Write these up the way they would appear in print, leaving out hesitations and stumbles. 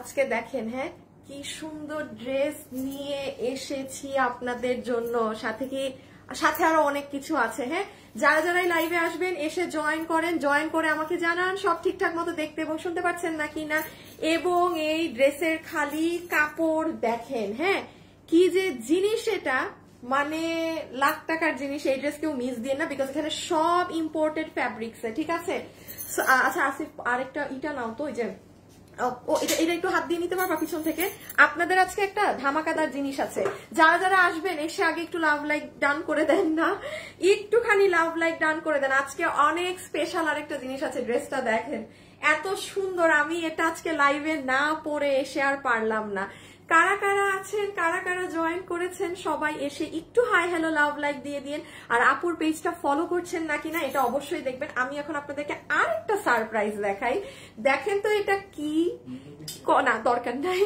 আজকে দেখেন হ্যাঁ কি সুন্দর ড্রেস নিয়ে এসেছি আপনাদের জন্য, সাথে আরো অনেক কিছু আছে। হ্যাঁ, যারা যারাই লাইভে আসবেন এসে জয়েন করেন, জয়েন করে আমাকে জানান সব ঠিকঠাক মতো দেখতে এবং শুনতে পাচ্ছেন নাকি না। এবং এই ড্রেসের খালি কাপড় দেখেন, হ্যাঁ কি যে জিনিস, এটা মানে লাখ টাকার জিনিস। এই ড্রেস কেউ মিস দিয়ে না, বিকজ এখানে সব ইম্পোর্টেড ফ্যাব্রিক্স, ঠিক আছে। আচ্ছা আসিফ আরেকটা ইটা নাও তো, ওই যে এটা একটু হাত দিয়ে নিতে পারবা পিছন থেকে। আপনাদের আজকে একটা ধামাকাদার জিনিস আছে, যারা যারা আসবেন এসে আগে একটু লাভ লাইক ডান করে দেন না, একটুখানি লাভ লাইক ডান করে দেন। আজকে অনেক স্পেশাল আরেকটা জিনিস আছে। ড্রেসটা দেখেন এত সুন্দর, আমি এটা আজকে লাইভে না পরে এসে আর পারলাম না। কারা কারা আছেন, কারা কারা জয়েন করেছেন, সবাই এসে একটু হাই হ্যালো লাভ লাইক দিয়ে দিন। আর আপুর পেজটা ফলো করছেন নাকি না এটা অবশ্যই দেখবেন। আমি এখন আপনাদেরকে আরেকটা সারপ্রাইজ দেখাই। দেখেন তো এটা কি, না দরকার নাই,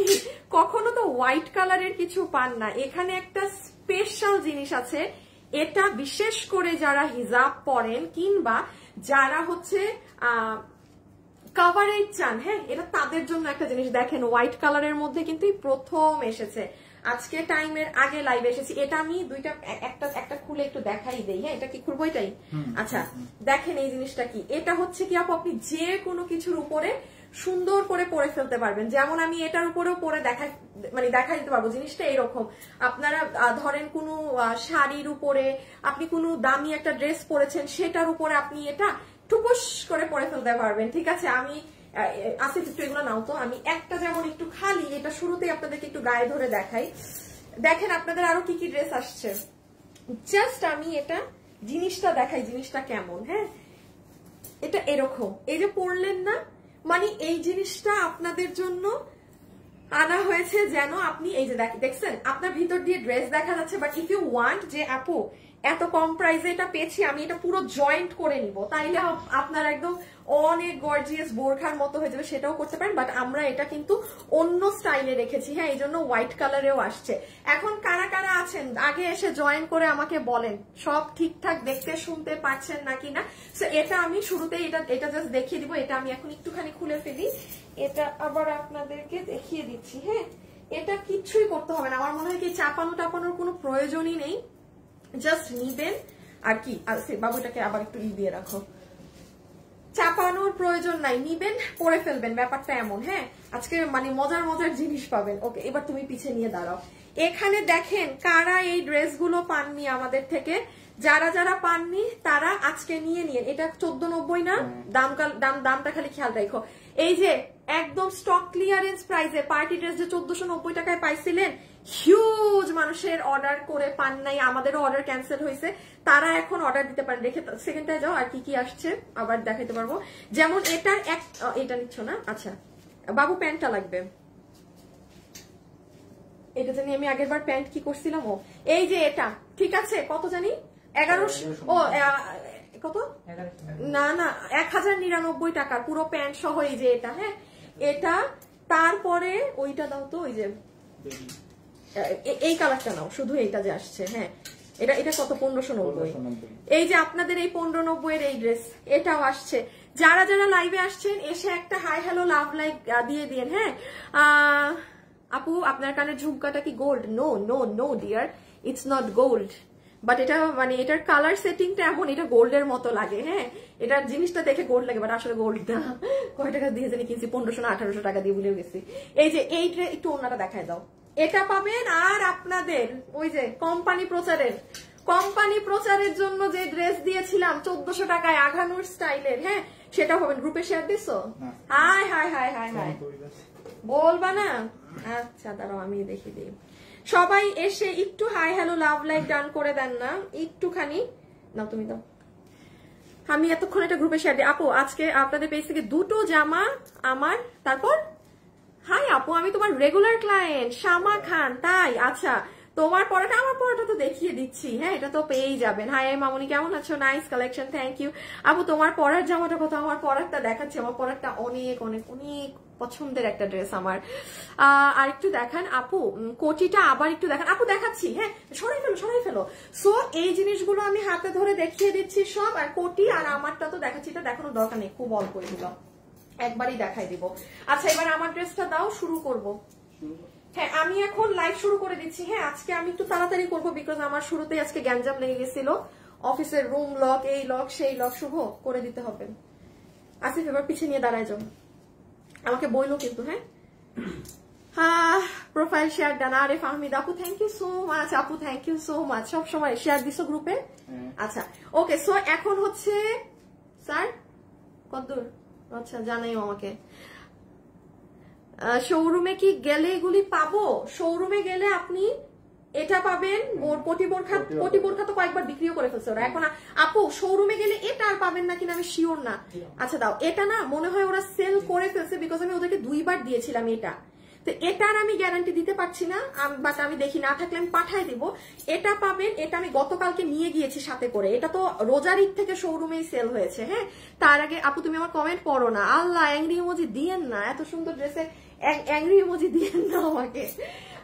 কখনো তো হোয়াইট কালারের কিছু পান না। এখানে একটা স্পেশাল জিনিস আছে, এটা বিশেষ করে যারা হিজাব পরেন কিংবা যারা হচ্ছে কাভারেজ চান, হ্যাঁ এটা তাদের জন্য একটা জিনিস। দেখেন হোয়াইট কালারের মধ্যে কিন্তু প্রথম এসেছে, আজকে টাইমের আগে লাইভ এসেছি। এটা আমি দুইটা একটা খুলে একটু দেখাই দেই। হ্যাঁ এটা কি খুলবো, এটাই। আচ্ছা দেখেন এই জিনিসটা কি, এটা হচ্ছে কি আপু আপনি যে কোনো কিছুর উপরে সুন্দর করে পরে ফেলতে পারবেন। যেমন আমি এটার উপরেও পরে দেখা দিতে পারবো। জিনিসটা এরকম, আপনারা ধরেন কোনো শাড়ির উপরে আপনি কোনো দামি একটা ড্রেস পরেছেন, সেটার উপরে আপনি এটা টুপুস করে পরে ফেলতে পারবেন, ঠিক আছে। আমি আসিফ একটু এগুলো নাও তো, আমি একটা যেমন একটু খালি এটা শুরুতেই আপনাদেরকে একটু গায়ে ধরে দেখাই। দেখেন আপনাদের আরো কি কি ড্রেস আসছে, জাস্ট আমি এটা জিনিসটা দেখাই, জিনিসটা কেমন। হ্যাঁ এটা এরকম, এই যে পরলেন না, মানে এই জিনিসটা আপনাদের জন্য আনা হয়েছে যেন আপনি এই যে দেখছেন আপনার ভিতর দিয়ে ড্রেস দেখা যাচ্ছে, বাট ইফ ইউ ওয়ান্ট যে আপু এত কম প্রাইসে এটা পেয়েছি, আমি এটা পুরো জয়েন্ট করে নিব, তাইলে আপনার একদম অনেক গর্জিয়াস বোরখার মতো হয়ে যাবে, সেটাও করতে পারেন। বাট আমরা এটা কিন্তু অন্য স্টাইলে রেখেছি, হ্যাঁ এই জন্য হোয়াইট কালারেও আসছে। এখন কারা কারা আছেন আগে এসে জয়েন করে আমাকে বলেন সব ঠিকঠাক দেখতে শুনতে পাচ্ছেন নাকি না। সো এটা আমি শুরুতেই এটা জাস্ট দেখিয়ে দিব। এটা আমি এখন একটুখানি খুলে ফেলি, এটা আবার আপনাদেরকে দেখিয়ে দিচ্ছি। হ্যাঁ এটা কিচ্ছুই করতে হবে না, আমার মনে হয় কি টাপানোর কোনো প্রয়োজনই নেই, জাস্ট নিবেন আর কি। বাবুটাকে আবার একটু দিয়ে রাখো, চাপানোর প্রয়োজন নাই, নিবেন পরে ফেলবেন, ব্যাপারটা এমন। হ্যাঁ আজকে মানে মজার মজার জিনিস পাবেন। ওকে এবার তুমি পিছিয়ে নিয়ে দাঁড়াও। এখানে দেখেন কারা এই ড্রেসগুলো পাননি আমাদের থেকে, যারা যারা পাননি তারা আজকে নিয়ে নিন। এটা 1490 না, দামটা খালি খেয়াল রাখো। এই যে একদম স্টক ক্লিয়ারেন্স প্রাইসে পার্টি ড্রেস যে 1490 টাকায় পাইছিলেন, হিউজ মানুষের অর্ডার করে পান নাই, আমাদেরও অর্ডার ক্যান্সেল হয়েছে, তারা এখন অর্ডার দিতে পারেন। রেখে সেকেন্ডটায় যাও, আর কি কি আসছে আবার দেখাইতে পারবো। যেমন এটার এটা নিচ্ছ না, আচ্ছা বাবু প্যান্টটা লাগবে, এটা জানি আমি আগের বার প্যান্ট কি করছিলাম। ও এই যে এটা ঠিক আছে, কত জানি 1100, ও কত না 1099 টাকার পুরো প্যান্ট সহ। এই যে এটা, হ্যাঁ এটা, তারপরে ওইটা দাও তো, ওই যে এই কালারটা নাও, শুধু এইটা যে আসছে। হ্যাঁ এটা কত, 1590। এই যে আপনাদের এই 1590 এর এই ড্রেস এটাও আসছে। যারা যারা লাইভে আসছেন এসে একটা হাই হ্যালো লাভ লাইক দিয়ে দিন। হ্যাঁ আপু আপনার কানের ঝুমকাটা কি gold? No no no dear, it's not gold, but এটা মানে এটার কালার সেটিংটা এমন, এটা গোল্ডের মতো লাগে। হ্যাঁ এটার জিনিসটা দেখে গোল্ড লাগে, বাট আসলে গোল্ড না। কয় টাকা দিয়ে জানি কিনছি, 1500 না 1800 টাকা দিয়ে ভুলে গেছি। এই যে এই একটু ওনাটা দেখায় দাও, এটা পাবেন। আর আপনাদের ওই যে কোম্পানি প্রচারের জন্য যে ড্রেস দিয়েছিলাম 1400 টাকায় আঘানুর স্টাইলের, হ্যাঁ সেটা পাবেন। গ্রুপে শেয়ার দিছো? High high high high high বলবা না? আচ্ছা দাঁড়াও আমি দেখিয়ে দিই। সবাই এসে একটু hi hello love like done করে দেন না একটুখানি। নাও তুমি দাও, আমি এতক্ষণ এটা গ্রুপে শেয়ার দিই। আপু আজকে আপনাদের পেজ থেকে দুটো জামা আমার। তারপর হাই আপু আমি তোমার রেগুলার ক্লায়েন্ট শামা খান, তাই? আচ্ছা তোমার পড়াটা আমার পড়াটা তো দেখিয়ে দিচ্ছি। হ্যাঁ এটা তো পেয়েই যাবেন। হাই মামুনি কেমন আছো? Nice collection, thank you. আপু তোমার পড়ার জামাটা কত? আমার পড়ারটা দেখাচ্ছি, আমার পড়ারটা অনেক অনেক অনেক পছন্দের একটা ড্রেস আমার। আর একটু দেখান আপু, কোটিটা আবার একটু দেখান আপু। দেখাচ্ছি, হ্যাঁ সরাই ফেলো। সো এই জিনিসগুলো আমি হাতে ধরে দেখিয়ে দিচ্ছি সব, আর কোটি আর আমারটা তো দেখাচ্ছি, এটা দেখানোর দরকার নেই, খুব অল্প এগুলো। একবারই দেখাই দিব। আচ্ছা এবার আমার ড্রেসটা দাও, শুরু করব। হ্যাঁ আমি এখন লাইভ শুরু করে দিচ্ছি। হ্যাঁ আজকে আমি একটু তাড়াতাড়ি করবো, বিকজ আমার শুরুতেই আজকে গ্যাঞ্জাম লেগে গেছিল, অফিসের রুম লক, এই লক সেই লক, শুভ করে দিতে হবে। আসিফ এবার পিছিয়ে নিয়ে দাঁড়ায় যাও, আমাকে বইলো কিন্তু। হ্যাঁ প্রোফাইল শেয়ার ডান। আরে ফাহমিদ আপু থ্যাংক ইউ সো মাচ, আপু থ্যাংক ইউ সো মাচ, সব সময় শেয়ার দিছো গ্রুপে। আচ্ছা ওকে, সো এখন হচ্ছে স্যার কতদূর, আচ্ছা জানাইও আমাকে। শোরুমে কি গেলে এগুলি পাবো? শোরুমে গেলে আপনি এটা পাবেন, ওর কোটি বোরখা তো কয়েকবার বিক্রিও করে ফেলছে ওরা। এখন আপু শোরুমে গেলে এটা আর পাবেন না কিনা আমি শিওর না। আচ্ছা দাও, এটা না মনে হয় ওরা সেল করে ফেলছে, বিকজ আমি ওদেরকে 2 বার দিয়েছিলাম এটা, তো এটার আমি গ্যারান্টি দিতে পারছি না, বাট আমি দেখি না থাকলে আমি পাঠাই দিব। এটা পাবেন, এটা আমি গতকালকে নিয়ে গিয়েছি সাথে করে, এটা তো রোজার ঈদ থেকে শোরুমেই সেল হয়েছে। হ্যাঁ তার আগে আপু তুমি আমার কমেন্ট পড়ো না, আল্লাহ অ্যাংরি ইমোজি দিয়েন না, এত সুন্দর ড্রেসে অ্যাংরি ইমোজি দিয়েন না আমাকে।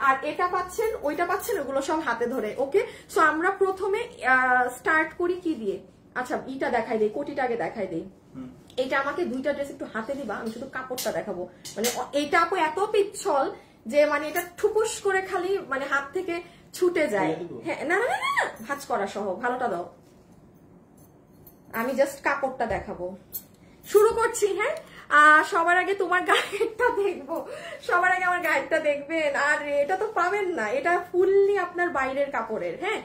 আর এটা পাচ্ছেন, ওইটা পাচ্ছেন, ওগুলো সব হাতে ধরে। ওকে সো আমরা প্রথমে স্টার্ট করি কি দিয়ে? আচ্ছা ইটা দেখাই দেই, কোটিটা আগে দেখাই দেই। এটা আমাকে 2টা ড্রেস একটু হাতে দিবা, আমি শুধু কাপড়টা দেখাবো। মানে এইটা আপু এত পিচ্ছল যে মানে এটা ঠুকুস করে খালি মানে হাত থেকে ছুটে যায়। হ্যাঁ না না না না, ভাঁজ করা সহ, ভালোটা দাও, আমি জাস্ট কাপড়টা দেখাবো। শুরু করছি। হ্যাঁ সবার আগে তোমার গায়েরটা দেখবো, সবার আগে আমার গায়েরটা দেখবেন। আর এটা তো পাবেন না, এটা ফুললি আপনার বাইরের কাপড়ের। হ্যাঁ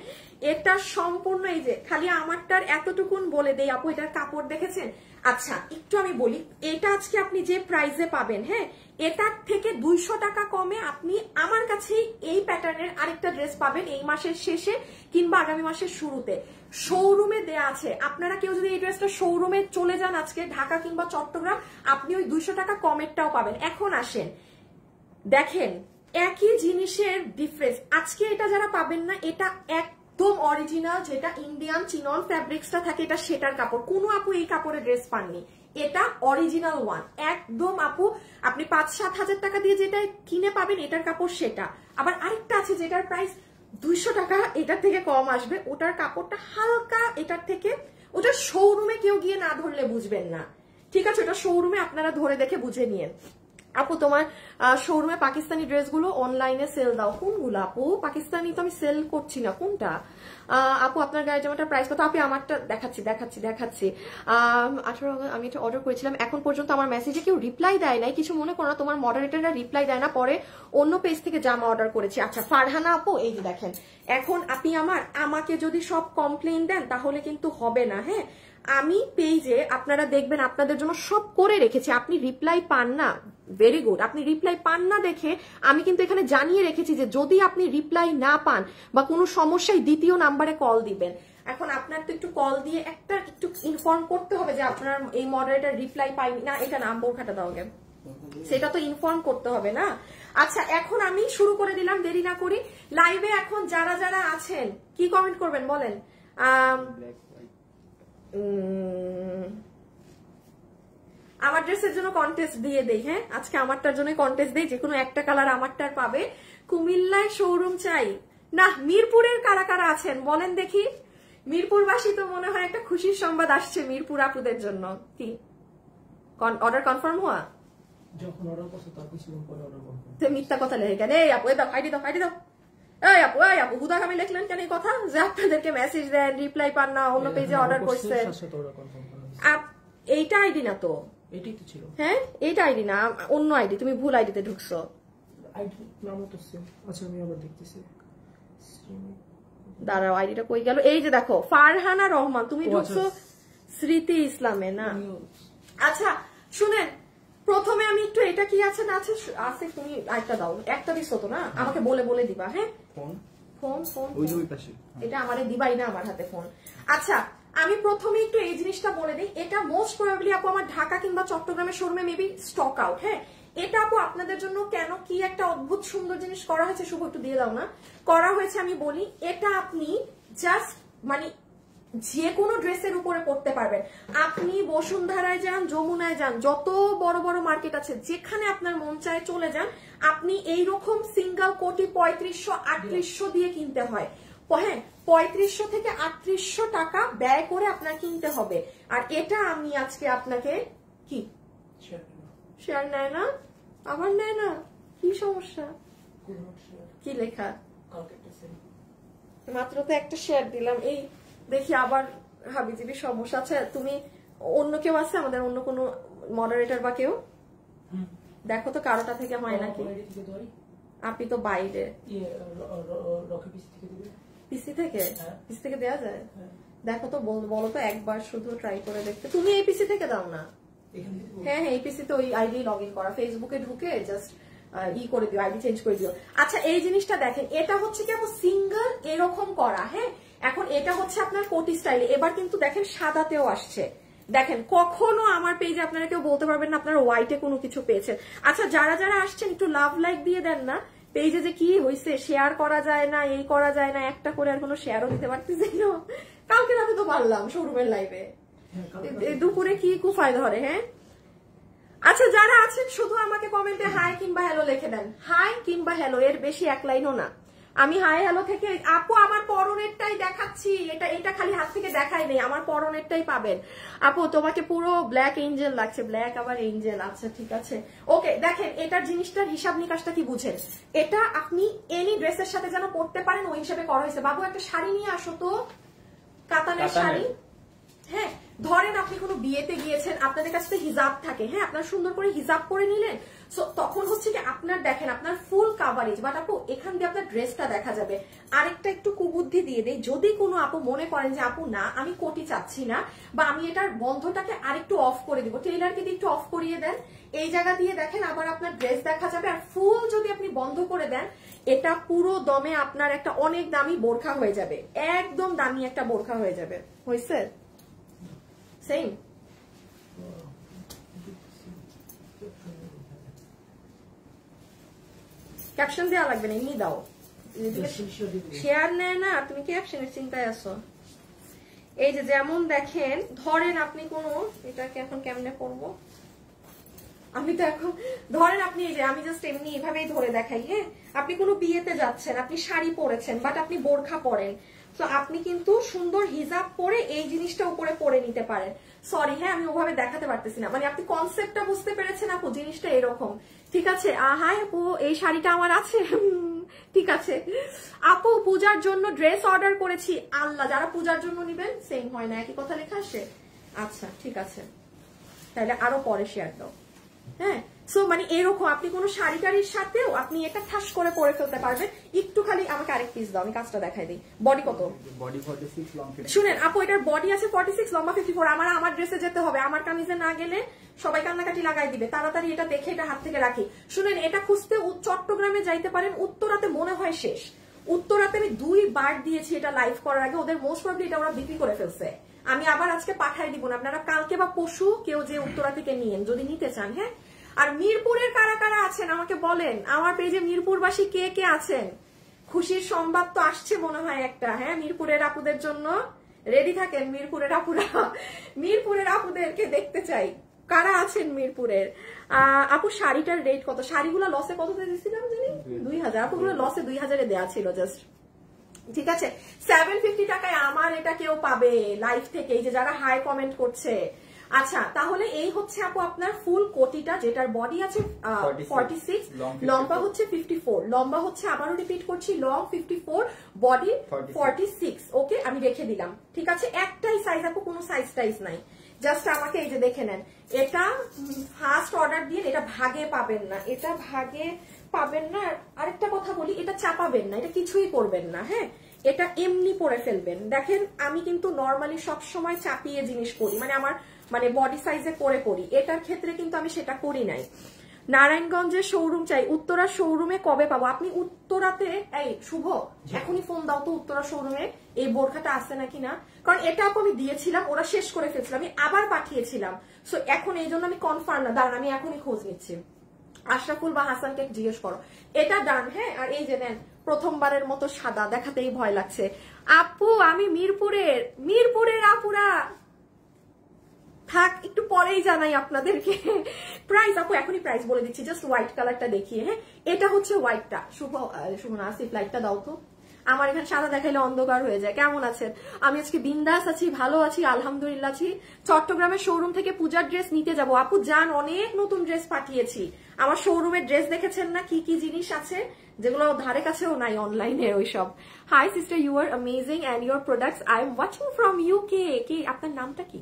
এটা সম্পূর্ণ, এই যে খালি আমারটার এতটুকুন বলে দেই আপু, এটার কাপড় দেখেছেন? আচ্ছা একটু আমি বলি, এটা আজকে আপনি যে প্রাইসে পাবেন, হ্যাঁ এটার থেকে 200 টাকা কমে আপনি আমার কাছেই এই প্যাটার্নের আরেকটা ড্রেস পাবেন এই মাসের শেষে কিংবা আগামী মাসের শুরুতে। শোরুমে দেয়া আছে, আপনারা কেউ যদি এই ড্রেসটা শোরুমে চলে যান আজকে ঢাকা কিংবা চট্টগ্রাম, আপনি ওই 200 টাকা কমেরটাও পাবেন। এখন আসেন দেখেন একই জিনিসের ডিফারেন্স। আজকে এটা যারা পাবেন না, এটা একদম অরিজিনাল, যেটা ইন্ডিয়ান চিনন ফ্যাব্রিক্সটা থাকে, এটা সেটার কাপড়। কোনো আপু এই কাপড়ের ড্রেস পাননি, এটা অরিজিনাল ওয়ান একদম। আপু আপনি 5-7 হাজার টাকা দিয়ে যেটা কিনে পাবেন এটার কাপড় সেটা। আবার আরেকটা আছে যেটার প্রাইস 200 টাকা, এটার থেকে কম আসবে, ওটার কাপড়টা হালকা এটার থেকে। ওটা শোরুমে কেউ গিয়ে না ধরলে বুঝবেন না, ঠিক আছে? ওটা শোরুমে আপনারা ধরে দেখে বুঝে নিয়েন। আপু তোমার শোরুমে পাকিস্তানি ড্রেসগুলো অনলাইনে সেল দাও, কোনগুলো আপু? পাকিস্তানি তো আমি সেল করছি না, কোনটা আপু? আপনার গায়ে জামাটার প্রাইস কত? আপনি আমারটা দেখাচ্ছি 18 আমি এটা অর্ডার করেছিলাম, এখন পর্যন্ত আমার মেসেজে কেউ রিপ্লাই দেয় নাই, কিছু মনে করো না, তোমার মডারেটররা রিপ্লাই দেয় না, পরে অন্য পেজ থেকে জামা অর্ডার করেছি। আচ্ছা ফারহানা আপু এই যে দেখেন, এখন আপনি আমাকে যদি সব কমপ্লেইন দেন তাহলে কিন্তু হবে না। হ্যাঁ আমি পেজে আপনারা দেখবেন আপনাদের জন্য সব করে রেখেছি, আপনি রিপ্লাই পান না, ভেরি গুড, আপনি রিপ্লাই পান না দেখে আমি কিন্তু এখানে জানিয়ে রেখেছি যে যদি আপনি রিপ্লাই না পান বা কোনো সমস্যায় 2য় নাম্বারে কল দিবেন। এখন আপনার তো একটু কল দিয়ে একটু ইনফর্ম করতে হবে যে আপনার এই মডারেটর রিপ্লাই পাইনি না, এটা নাম বোরখাটা দাও গে, সেটা তো ইনফর্ম করতে হবে না। আচ্ছা এখন আমি শুরু করে দিলাম, দেরি না করি। লাইভে এখন যারা যারা আছেন কি কমেন্ট করবেন বলেন? আমার ড্রেসের জন্য কন্টেস্ট দিয়ে দেই। হ্যাঁ আজকে আমারটার জন্য কন্টেস্ট দেই, যে কোনো একটা কালার আমারটার পাবে। কুমিল্লায় শোরুম চাই না, মিরপুরের কারা কারা আছেন বলেন দেখি? মিরপুরবাসী তো মনে হয় একটা খুশির সংবাদ আসছে মিরপুর আপুদের জন্য। কি অর্ডার কনফার্ম হওয়া? যখন অর্ডার করছো তার কিছুদিন পরে অর্ডার করব। তে মিথ্যা কথা লেখে কেন? এই আপু দাও, আইডি দাও, আইডি দাও। এই আপু হুদা কামি লিখলেন কেন এই কথা যে আপনাদেরকে মেসেজ দেন রিপ্লাই পান না, অন্য পেজে অর্ডার করছেন? এইটা আইডি না তো, এটাই তো ছিল। হ্যাঁ এইটা আইডি না, অন্য আইডি, তুমি ভুল আইডিতে ঢুকছো। আইডি নাম তো সেম। আচ্ছা আমি আবার দেখতেছি, দাঁড়াও আইডিটা কই গেল? এই যে দেখো ফারহানা রহমান, তুমি ঢুকছো স্মৃতি ইসলামে না? আচ্ছা শুনেন, প্রথমে আমি একটু এটা কি আছে না আছে আছে, তুমি আরেকটা দাও, একটা দিছো তো না, আমাকে বলে বলে দিবা। হ্যাঁ ফোন ফোন ফোন ওই যে ওই পাশে, এটা আমারে দিবাই না আমার হাতে ফোন। আচ্ছা আমি প্রথমে একটু এই জিনিসটা বলে দিই, এটা মোস্ট প্রবাবলি আপু আমার ঢাকা কিংবা চট্টগ্রামের শোরুমে মেবি স্টক আউট। হ্যাঁ এটা আপু আপনাদের জন্য কেন কি একটা অদ্ভুত সুন্দর জিনিস করা হয়েছে, শুভ একটু দিয়ে দাও না, করা হয়েছে আমি বলি। এটা আপনি জাস্ট মানে যে কোনো ড্রেসের উপরে পড়তে পারবেন। আপনি বসুন্ধরায় যান, যমুনায় যান, যত বড় বড় মার্কেট আছে যেখানে আপনার মন চায় চলে যান, আপনি এইরকম সিঙ্গেল কোটি 3500-3800 দিয়ে কিনতে হয়। হ্যাঁ 3500 থেকে 3800 টাকা ব্যয় করে আপনার কিনতে হবে। আর এটা আমি আজকে আপনাকে কি শেয়ার নেয় না, আবার নেয় না, কি সমস্যা? কি লেখা? মাত্র তো একটা শেয়ার দিলাম, এই দেখি আবার হাবিজিবি সমস্যা। আচ্ছা তুমি অন্য কেউ আছে আমাদের, অন্য কোনো মডারেটর বা কেউ দেখো তো কারোটা থেকে হয় নাকি? আপনি তো বাইরে, পিসি থেকে? পিসি থেকে দেওয়া যায়? দেখো তো, বলো তো একবার শুধু ট্রাই করে দেখতে। তুমি এই পিসি থেকে দাও না? হ্যাঁ হ্যাঁ, এই পিসি তো ওই আইডি লগ ইন করা, ফেসবুকে ঢুকে জাস্ট করে দিও, আইডি চেঞ্জ করে দিও। আচ্ছা এই জিনিসটা দেখেন, এটা হচ্ছে কি সিঙ্গেল এরকম করা। হ্যাঁ, এখন এটা হচ্ছে আপনার কোটি স্টাইলে। এবার কিন্তু দেখেন সাদাতেও আসছে। দেখেন কখনো আমার পেজে আপনারা কেউ বলতে পারবেন না আপনারা হোয়াইটে কোনো কিছু পেয়েছেন। আচ্ছা যারা যারা আসছেন একটু লাভ লাইক দিয়ে দেন না। পেজে যে কি হয়েছে, শেয়ার করা যায় না, এই করা যায় না, একটা করে আর কোনো শেয়ারও দিতে পারতেছি না। কালকে রাতে তো পারলাম শোরুমের লাইভে, দুপুরে কি কুফায় ধরে। হ্যাঁ আচ্ছা যারা আছেন শুধু আমাকে কমেন্টে হাই কিংবা হ্যালো লিখে দেন, হাই কিংবা হ্যালো, এর বেশি এক লাইনও না। আমি হাই হ্যালো থেকে, আপু আমার পরনেরটাই দেখাচ্ছি, এটা খালি হাত থেকে দেখাই নেই, আমার পরনেরটাই পাবেন। আপু তোমাকে পুরো ব্ল্যাক এঞ্জেল লাগছে, ব্ল্যাক আবার এঞ্জেল, আচ্ছা ঠিক আছে ওকে। দেখেন এটার জিনিসটার হিসাব নিকাশটা কি বুঝেন, এটা আপনি এনি ড্রেসের সাথে যেন পরতে পারেন ওই হিসাবে করা হয়েছে। বাবু একটা শাড়ি নিয়ে আসো তো, কাতানের শাড়ি। হ্যাঁ ধরেন আপনি কোনো বিয়েতে গিয়েছেন, আপনাদের কাছে হিজাব থাকে, হ্যাঁ আপনার সুন্দর করে হিজাব পরে নিলেন, তখন হচ্ছে কি আপনার দেখেন আপনার ফুল কাভারেজ, বাট আপু এখান দিয়ে আপনার ড্রেসটা দেখা যাবে। আরেকটা একটু কুবুদ্ধি দিয়ে দেই, যদি কোনো আপু মনে করেন যে আপু না আমি কোটি চাচ্ছি না, বা আমি এটার বন্ধটাকে আরেকটু অফ করে দিব, টেইলারকে দিয়ে একটু অফ করিয়ে দেন, এই জায়গা দিয়ে দেখেন আবার আপনার ড্রেস দেখা যাবে। আর ফুল যদি আপনি বন্ধ করে দেন, এটা পুরো দমে আপনার একটা অনেক দামি বোরখা হয়ে যাবে, একদম দামি একটা বোরখা হয়ে যাবে। হয়েছে সেম। ক্যাপশন দেওয়া লাগবে না, এমনি দাও, শেয়ার নেয় না, তুমি ক্যাপশনের চিন্তায় আছো। এই যে যেমন দেখেন ধরেন আপনি কোনো, এটাকে এখন কেমনে করবো, আমি তো এখন ধরেন আপনি এই যে আমি জাস্ট এমনি এভাবেই ধরে দেখাই। হ্যাঁ আপনি কোনো বিয়েতে যাচ্ছেন, আপনি শাড়ি পরেছেন বাট আপনি বোরখা পরেন, তো আপনি কিন্তু সুন্দর হিজাব পরে এই জিনিসটা উপরে পরে নিতে পারেন। সরি হ্যাঁ আমি ওভাবে দেখাতে পারতেছি না, মানে আপনি কনসেপ্টটা বুঝতে পেরেছেন আপু, জিনিসটা এরকম। ঠিক আছে হাই আপু এই শাড়িটা আমার আছে, ঠিক আছে আপু পূজার জন্য ড্রেস অর্ডার করেছি। আল্লাহ, যারা পূজার জন্য নিবেন সেম হয় না, একই কথা লেখা আসে। আচ্ছা ঠিক আছে, তাহলে আরো পরে শেয়ার দাও। হ্যাঁ সো মানে এরকম আপনি কোনো শাড়ি টাড়ির সাথেও আপনি এটা ঠাস করে পরে ফেলতে পারবেন। একটু খালি আমাকে আরেক পিস দাও, আমি কাজটা দেখাই দিই। বডি কত? Body 46, long 54। শুনেন আপু এটার বডি আছে 46, লম্বা 54। আমার ড্রেসে যেতে হবে, আমার কামিজে না গেলে সবাই কান্নাকাটি লাগাই দিবে। তাড়াতাড়ি এটা দেখে এটা হাত থেকে রাখি। শুনেন এটা খুঁজতে চট্টগ্রামে যাইতে পারেন, উত্তরাতে মনে হয় শেষ। উত্তরাতে আমি 2 বার দিয়েছি এটা লাইভ করার আগে, ওদের মোস্ট প্রবলি এটা ওরা বিক্রি করে ফেলছে। আমি আবার আজকে পাঠাই দিব না, আপনারা কালকে বা পরশু কেউ যে উত্তরা থেকে নিয়েন যদি নিতে চান। হ্যাঁ আর মিরপুরের কারা কারা আছেন আমাকে বলেন, আমার পেজে মিরপুরবাসী কে কে আছেন? খুশির সংবাদ তো আসছে মনে হয় একটা। হ্যাঁ মিরপুরের আপুদের জন্য রেডি থাকেন, মিরপুরের আপুরা, মিরপুরের আপুদেরকে দেখতে চাই। কারা আছেন মিরপুরের? আপু শাড়িটার রেট কত? শাড়িগুলো লসে কততে দিয়েছিলাম জানি 2000, আপুগুলো লসে 2000-এ দেওয়া ছিল জাস্ট। ঠিক আছে 750 টাকায় আমার এটা কেউ পাবে লাইভ থেকে, এই যে যারা হাই কমেন্ট করছে। আচ্ছা তাহলে এই হচ্ছে আপু আপনার ফুল কোটিটা, যেটার বডি আছে 46, লম্বা হচ্ছে 54, লম্বা হচ্ছে আবারও রিপিট করছি লং 54, বডি 46। ওকে আমি রেখে দিলাম। ঠিক আছে একটাই সাইজ আপু, কোনো সাইজ টাইজ নাই, জাস্ট আমাকে এই যে দেখে নেন। এটা ফার্স্ট অর্ডার দিয়ে, এটা ভাগে পাবেন না, এটা ভাগে পাবেন না। আরেকটা কথা বলি, এটা চাপাবেন না, এটা কিছুই করবেন না। হ্যাঁ এটা এমনি পরে ফেলবেন। দেখেন আমি কিন্তু নর্মালি সব সময় চাপিয়ে জিনিস করি, মানে আমার মানে বডি সাইজে করে করি, এটার ক্ষেত্রে কিন্তু আমি সেটা করি নাই। নারায়ণগঞ্জের শোরুম চাই, উত্তরা শোরুমে কবে পাবো? আপনি উত্তরাতে, এই শুভ এখনই ফোন দাও তো উত্তরা শোরুমে এই বোরখাটা আছে নাকি না, কারণ এটা আপু আমি দিয়েছিলাম, ওরা শেষ করে ফেলছিল, আমি আবার পাঠিয়েছিলাম। সো এখন এই জন্য আমি কনফার্ম না, দাঁড়ান আমি এখনই খোঁজ নিচ্ছি। আশরাফুল বা হাসানকে জিজ্ঞেস করো। এটা ডান। হ্যাঁ আর এই যে নেন, প্রথমবারের মতো সাদা, দেখাতেই ভয় লাগছে। আপু আমি মিরপুরের আপুরা থাক, একটু পরেই জানাই আপনাদেরকে প্রাইস। আপু এখনই প্রাইস বলে দিচ্ছি, জাস্ট হোয়াইট কালারটা দেখিয়ে। হ্যাঁ এটা হচ্ছে হোয়াইটটা। শুভ না আসিফ লাইটটা দাও তো। আমার এখানে সাদা দেখাইলে অন্ধকার হয়ে যায়। কেমন আছেন? আমি আজকে বিন্দাস আছি, ভালো আছি, আলহামদুলিল্লাহ আছি। চট্টগ্রামের শোরুম থেকে পূজার ড্রেস নিতে যাব। আপু জান, অনেক নতুন ড্রেস পাঠিয়েছি। আমার শোরুমের ড্রেস দেখেছেন না, কি কি জিনিস আছে যেগুলো ধারে কাছেও নাই অনলাইনে ওইসব। Hi sister, you are amazing and your products I am watching from UK. কি আপনার নামটা কি?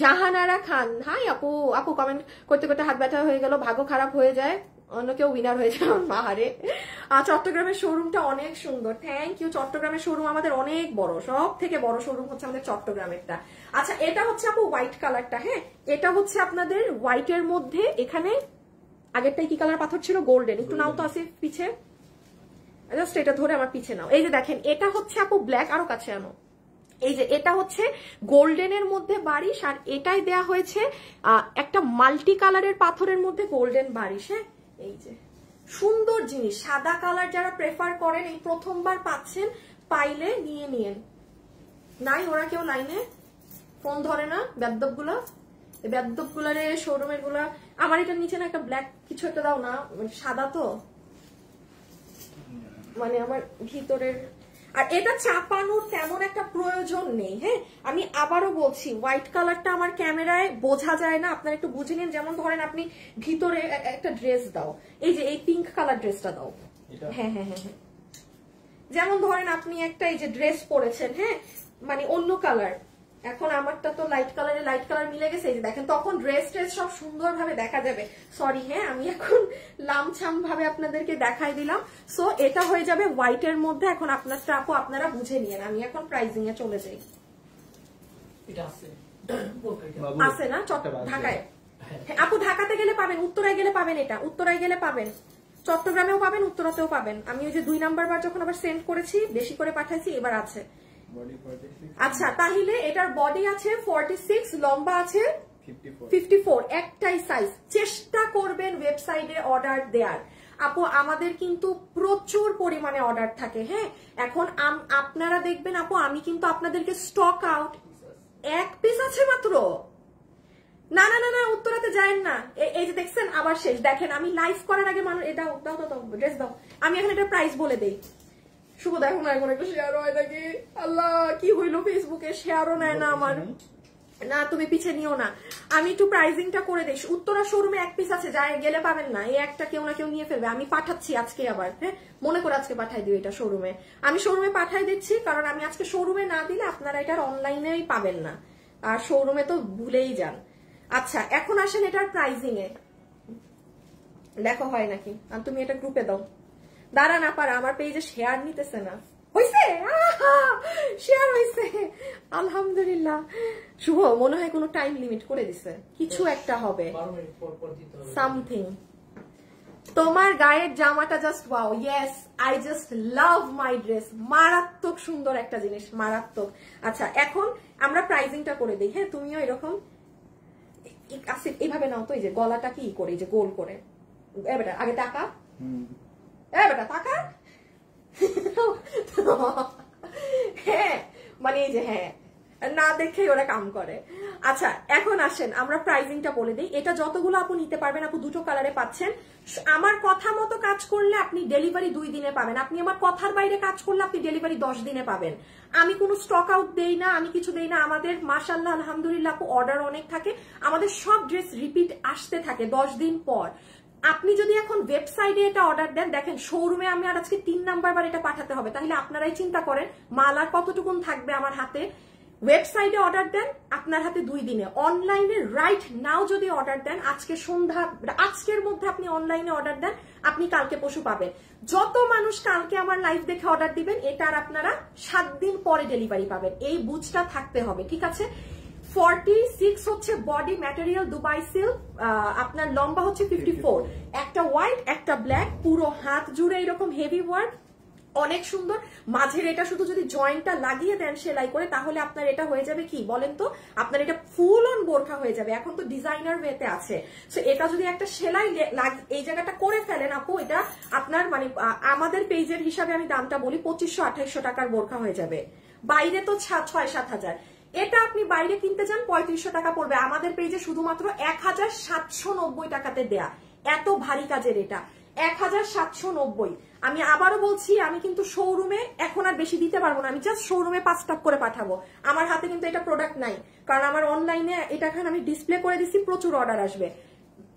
জাহানারা খান। হাই আপু। আপু কমেন্ট করতে করতে হাত ব্যথা হয়ে গেল, ভাগ্য খারাপ হয়ে যায়, অন্য কেউ উইনার হয়ে যায়। মাহারে চট্টগ্রামের শোরুমটা অনেক সুন্দর, থ্যাংক ইউ। চট্টগ্রামের শোরুম আমাদের অনেক বড়, সব থেকে বড় শোরুম হচ্ছে আমাদের চট্টগ্রামেরটা। আচ্ছা, এটা হচ্ছে আপু হোয়াইট কালারটা। হ্যাঁ, এটা হচ্ছে আপনাদের হোয়াইটের মধ্যে, এখানে আগেরটাই কি কালার পাথর ছিল? গোল্ডেন। একটু নাও তো আছে পিছে, জাস্ট এটা ধরে আমার পিছে নাও। এই যে দেখেন, এটা হচ্ছে আপু ব্ল্যাক, আরো কাছে আনো। এই যে এটা হচ্ছে গোল্ডেনের মধ্যে বারিশ, আর এটাই দেয়া হয়েছে একটা মাল্টি কালারের পাথরের মধ্যে গোল্ডেন বারিশ। হ্যাঁ, এই যে সুন্দর জিনিস। সাদা কালার যারা প্রেফার করেন, এই প্রথমবার পাচ্ছেন, পাইলে নিয়ে নিয়েন। নাই ওরা কেউ লাইনে ফোন ধরে না, বেদ্যপ গুলা, বেদ্যপ গুলার শোরুমের গুলা। আমার এটার নিচে না একটা ব্ল্যাক কিছু একটা দাও না, সাদা তো মানে আমার ভিতরের। আর এটা চাপানোর তেমন একটা প্রয়োজন নেই। হ্যাঁ, আমি আবারও বলছি, হোয়াইট কালারটা আমার ক্যামেরায় বোঝা যায় না, আপনারা একটু বুঝে নিন। যেমন ধরেন আপনি ভিতরে একটা ড্রেস দাও, এই যে এই পিঙ্ক কালার ড্রেসটা দাও। হ্যাঁ হ্যাঁ হ্যাঁ হ্যাঁ, যেমন ধরেন আপনি একটা এই যে ড্রেস পরেছেন, হ্যাঁ মানে অন্য কালার, এখন আমারটা তো লাইট কালারে লাইট কালার মিলে গেছে, এই যে দেখেন, তখন ড্রেস ট্রেস সব সুন্দরভাবে দেখা যাবে। সরি হ্যাঁ, আমি এখন লামছাম ভাবে আপনাদেরকে দেখাই দিলাম। সো এটা হয়ে যাবে হোয়াইটের মধ্যে। এখন আপনারটা আপু আপনারা বুঝে নিয়েন, আমি এখন প্রাইজিং এ চলে যাই। এটা আছে আছে না ঢাকায়? আপু ঢাকাতে গেলে পাবেন, উত্তরায় গেলে পাবেন, এটা উত্তরায় গেলে পাবেন, চট্টগ্রামেও পাবেন, উত্তরাতেও পাবেন। আমি ওই যে 2 নাম্বার বার যখন আবার সেন্ড করেছি, বেশি করে পাঠাইছি, এবার আছে। আচ্ছা, তাহলে এটার বডি আছে 46, লম্বা আছে 54, একটাই সাইজ। চেষ্টা করবেন ওয়েবসাইটে অর্ডার দেওয়ার। আপু আমাদের কিন্তু প্রচুর পরিমাণে অর্ডার থাকে। হ্যাঁ, এখন আপনারা দেখবেন আপু, আমি কিন্তু আপনাদেরকে স্টক আউট, 1 পিস আছে মাত্র। না না না না, উত্তরাতে যায়েন না। এই যে দেখছেন আবার শেষ। দেখেন, আমি লাইভ করার আগে মানুষ দাও দাও দাও ড্রেস দাও, আমি এখন এটা প্রাইস বলে দেই। শুভ দেখো না, এখন একটা শেয়ারও হয় নাকি? আল্লাহ, কি হইলো, ফেসবুকে শেয়ারও নেয় না আমার। না তুমি পিছে নিও না, আমি একটু প্রাইজিংটা করে দিই। উত্তরা শোরুমে 1 পিস আছে, যায় গেলে পাবেন না, এই একটা কেউ না কেউ নিয়ে ফেলবে। আমি পাঠাচ্ছি আজকে আবার, হ্যাঁ মনে করে আজকে পাঠাই দিও এটা শোরুমে। আমি শোরুমে পাঠাই দিচ্ছি, কারণ আমি আজকে শোরুমে না দিলে আপনারা এটার অনলাইনেই পাবেন না, আর শোরুমে তো ভুলেই যান। আচ্ছা, এখন আসেন এটার প্রাইজিং এ, দেখো হয় নাকি। আর তুমি এটা গ্রুপে দাও। দাঁড়া না পারা, আমার পেজে শেয়ার নিতেছে না। হইছে, শেয়ার হইছে, আলহামদুলিল্লাহ। শুভ মনে হয় কোনো টাইম লিমিট করে দিছে, কিছু একটা হবে, সামথিং। তোমার গায়ের জামাটা just wow, yes I just love my dress. মারাত্মক সুন্দর একটা জিনিস, মারাত্মক। আচ্ছা, এখন আমরা প্রাইজিংটা করে দিই। হ্যাঁ, তুমিও এরকম এইভাবে নাও তো, এই যে গলাটা কি করে, এই যে গোল করে। বেটা আগে টাকা, বেটা টাকা। হ্যাঁ মানে এই যে, হ্যাঁ না দেখে ওরা কাম করে। আচ্ছা, এখন আসেন আমরা প্রাইজিংটা বলে দিই। এটা যতগুলো আপু নিতে পারবেন, আপু 2টো কালারে পাচ্ছেন। আমার কথা মতো কাজ করলে আপনি ডেলিভারি 2 দিনে পাবেন। আপনি আমার কথার বাইরে কাজ করলে আপনি ডেলিভারি 10 দিনে পাবেন। আমি কোনো স্টক আউট দেই না, আমি কিছু দেই না। আমাদের মাশাআল্লাহ আলহামদুলিল্লাহ আপু অর্ডার অনেক থাকে, আমাদের সব ড্রেস রিপিট আসতে থাকে 10 দিন পর। আপনি যদি এখন ওয়েবসাইটে এটা অর্ডার দেন, দেখেন শোরুমে আমি আর আজকে 3 নাম্বার বার এটা পাঠাতে হবে, তাহলে আপনারাই চিন্তা করেন মাল আর কতটুকুন থাকবে আমার হাতে। ওয়েবসাইটে অর্ডার দেন, আপনার হাতে 2 দিনে। অনলাইনে রাইট নাও যদি অর্ডার দেন, আজকে সন্ধ্যা, আজকের মধ্যে আপনি অনলাইনে অর্ডার দেন, আপনি কালকে পরশু পাবেন। যত মানুষ কালকে আমার লাইভ দেখে অর্ডার দিবেন, এটার আপনারা 7 দিন পরে ডেলিভারি পাবেন। এই বুঝটা থাকতে হবে, ঠিক আছে? 46 হচ্ছে বডি ম্যাটেরিয়াল দুবাই সিল্ক, আপনার লম্বা হচ্ছে 54, একটা হোয়াইট একটা ব্ল্যাক, পুরো হাত জুড়ে এরকম হেভি ওয়ার্ক, অনেক সুন্দর। মাঝের এটা শুধু যদি জয়েন্টটা লাগিয়ে দেন সেলাই করে, তাহলে আপনার এটা হয়ে যাবে কি বলেন তো, আপনার এটা ফুল অন বোরখা হয়ে যাবে। এখন তো ডিজাইনার ওয়েতে আছে, সো এটা যদি একটা সেলাই এই জায়গাটা করে ফেলেন আপু, এটা আপনার মানে আমাদের পেজের হিসাবে আমি দামটা বলি 2500-2800 টাকার বোরখা হয়ে যাবে। বাইরে তো 6-7 হাজার। এটা আপনি বাইরে কিনতে যান 3500 টাকা পড়বে, আমাদের পেজে শুধুমাত্র 1790 টাকাতে দেয়া। এত ভারী কাজের এটা, 1790। আমি আবারও বলছি, আমি কিন্তু শোরুমে এখন আর বেশি দিতে পারবো না, আমি জাস্ট শোরুমে 5 টাক করে পাঠাবো। আমার হাতে কিন্তু এটা প্রোডাক্ট নাই, কারণ আমার অনলাইনে এটা এখানে আমি ডিসপ্লে করে দিচ্ছি, প্রচুর অর্ডার আসবে।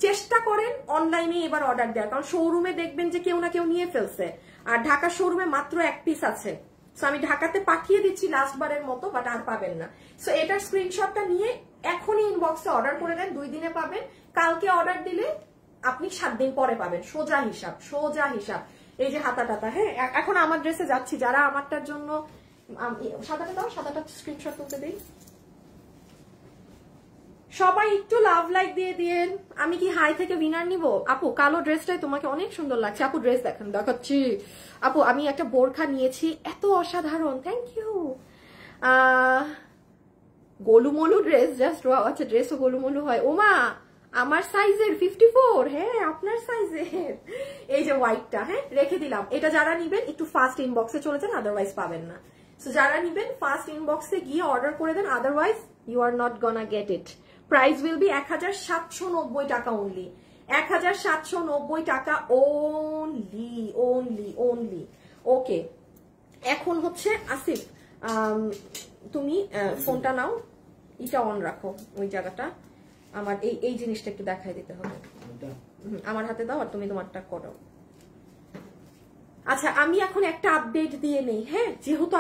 চেষ্টা করেন অনলাইনে এবার অর্ডার দেওয়ার, কারণ শোরুমে দেখবেন যে কেউ না কেউ নিয়ে ফেলছে, আর ঢাকা শোরুমে মাত্র 1 পিস আছে। সো আমি ঢাকাতে পাঠিয়ে দিচ্ছি লাস্ট বারের মতো, বাট আর পাবেন না। সো এটার স্ক্রিনশটটা নিয়ে এখনই ইনবক্সে অর্ডার করে দেন, 2 দিনে পাবেন। কালকে অর্ডার দিলে আপনি 7 দিন পরে পাবেন, সোজা হিসাব, সোজা হিসাব। এই যে হাতা টাতা, হ্যাঁ এখন আমার ড্রেসে যাচ্ছি, যারা আমারটার জন্য সাদাটা দাও, সাদাটা স্ক্রিনশট তুলতে দিই। সবাই একটু লাভ লাইক দিয়ে দিয়েন। আমি কি হাই থেকে উইনার নিব? আপু কালো ড্রেসটাই তোমাকে অনেক সুন্দর লাগছে। আপু ড্রেস দেখেন, দেখাচ্ছি। আপু আমি একটা বোরখা নিয়েছি, এত অসাধারণ, থ্যাংক ইউ। গোলুমলু ড্রেস, জাস্ট ওয়াও। আচ্ছা ড্রেসও গোলুমলু হয়? ওমা আমার সাইজের 54, হ্যাঁ আপনার সাইজের। এই যে হোয়াইটটা, হ্যাঁ রেখে দিলাম। এটা যারা নিবেন একটু ফাস্ট ইনবক্সে চলে যান, আদারওয়াইজ পাবেন না। সো যারা নিবেন ফাস্ট ইনবক্সে গিয়ে অর্ডার করে দেন, otherwise you are not gonna get it. Price will be 1790 টাকা অনলি, 1790 টাকা অনলি, অনলি, অনলি। ওকে, এখন হচ্ছে আসিফ, তুমি ফোনটা নাও, এটা অন রাখো, ওই জায়গাটা আমার এই জিনিসটা একটু দেখাই দিতে হবে। আমার হাতে দাও আর তুমি তোমারটা করো। আচ্ছা আমি এখন একটা আপডেট দিয়ে নেই, হ্যাঁ যেহেতু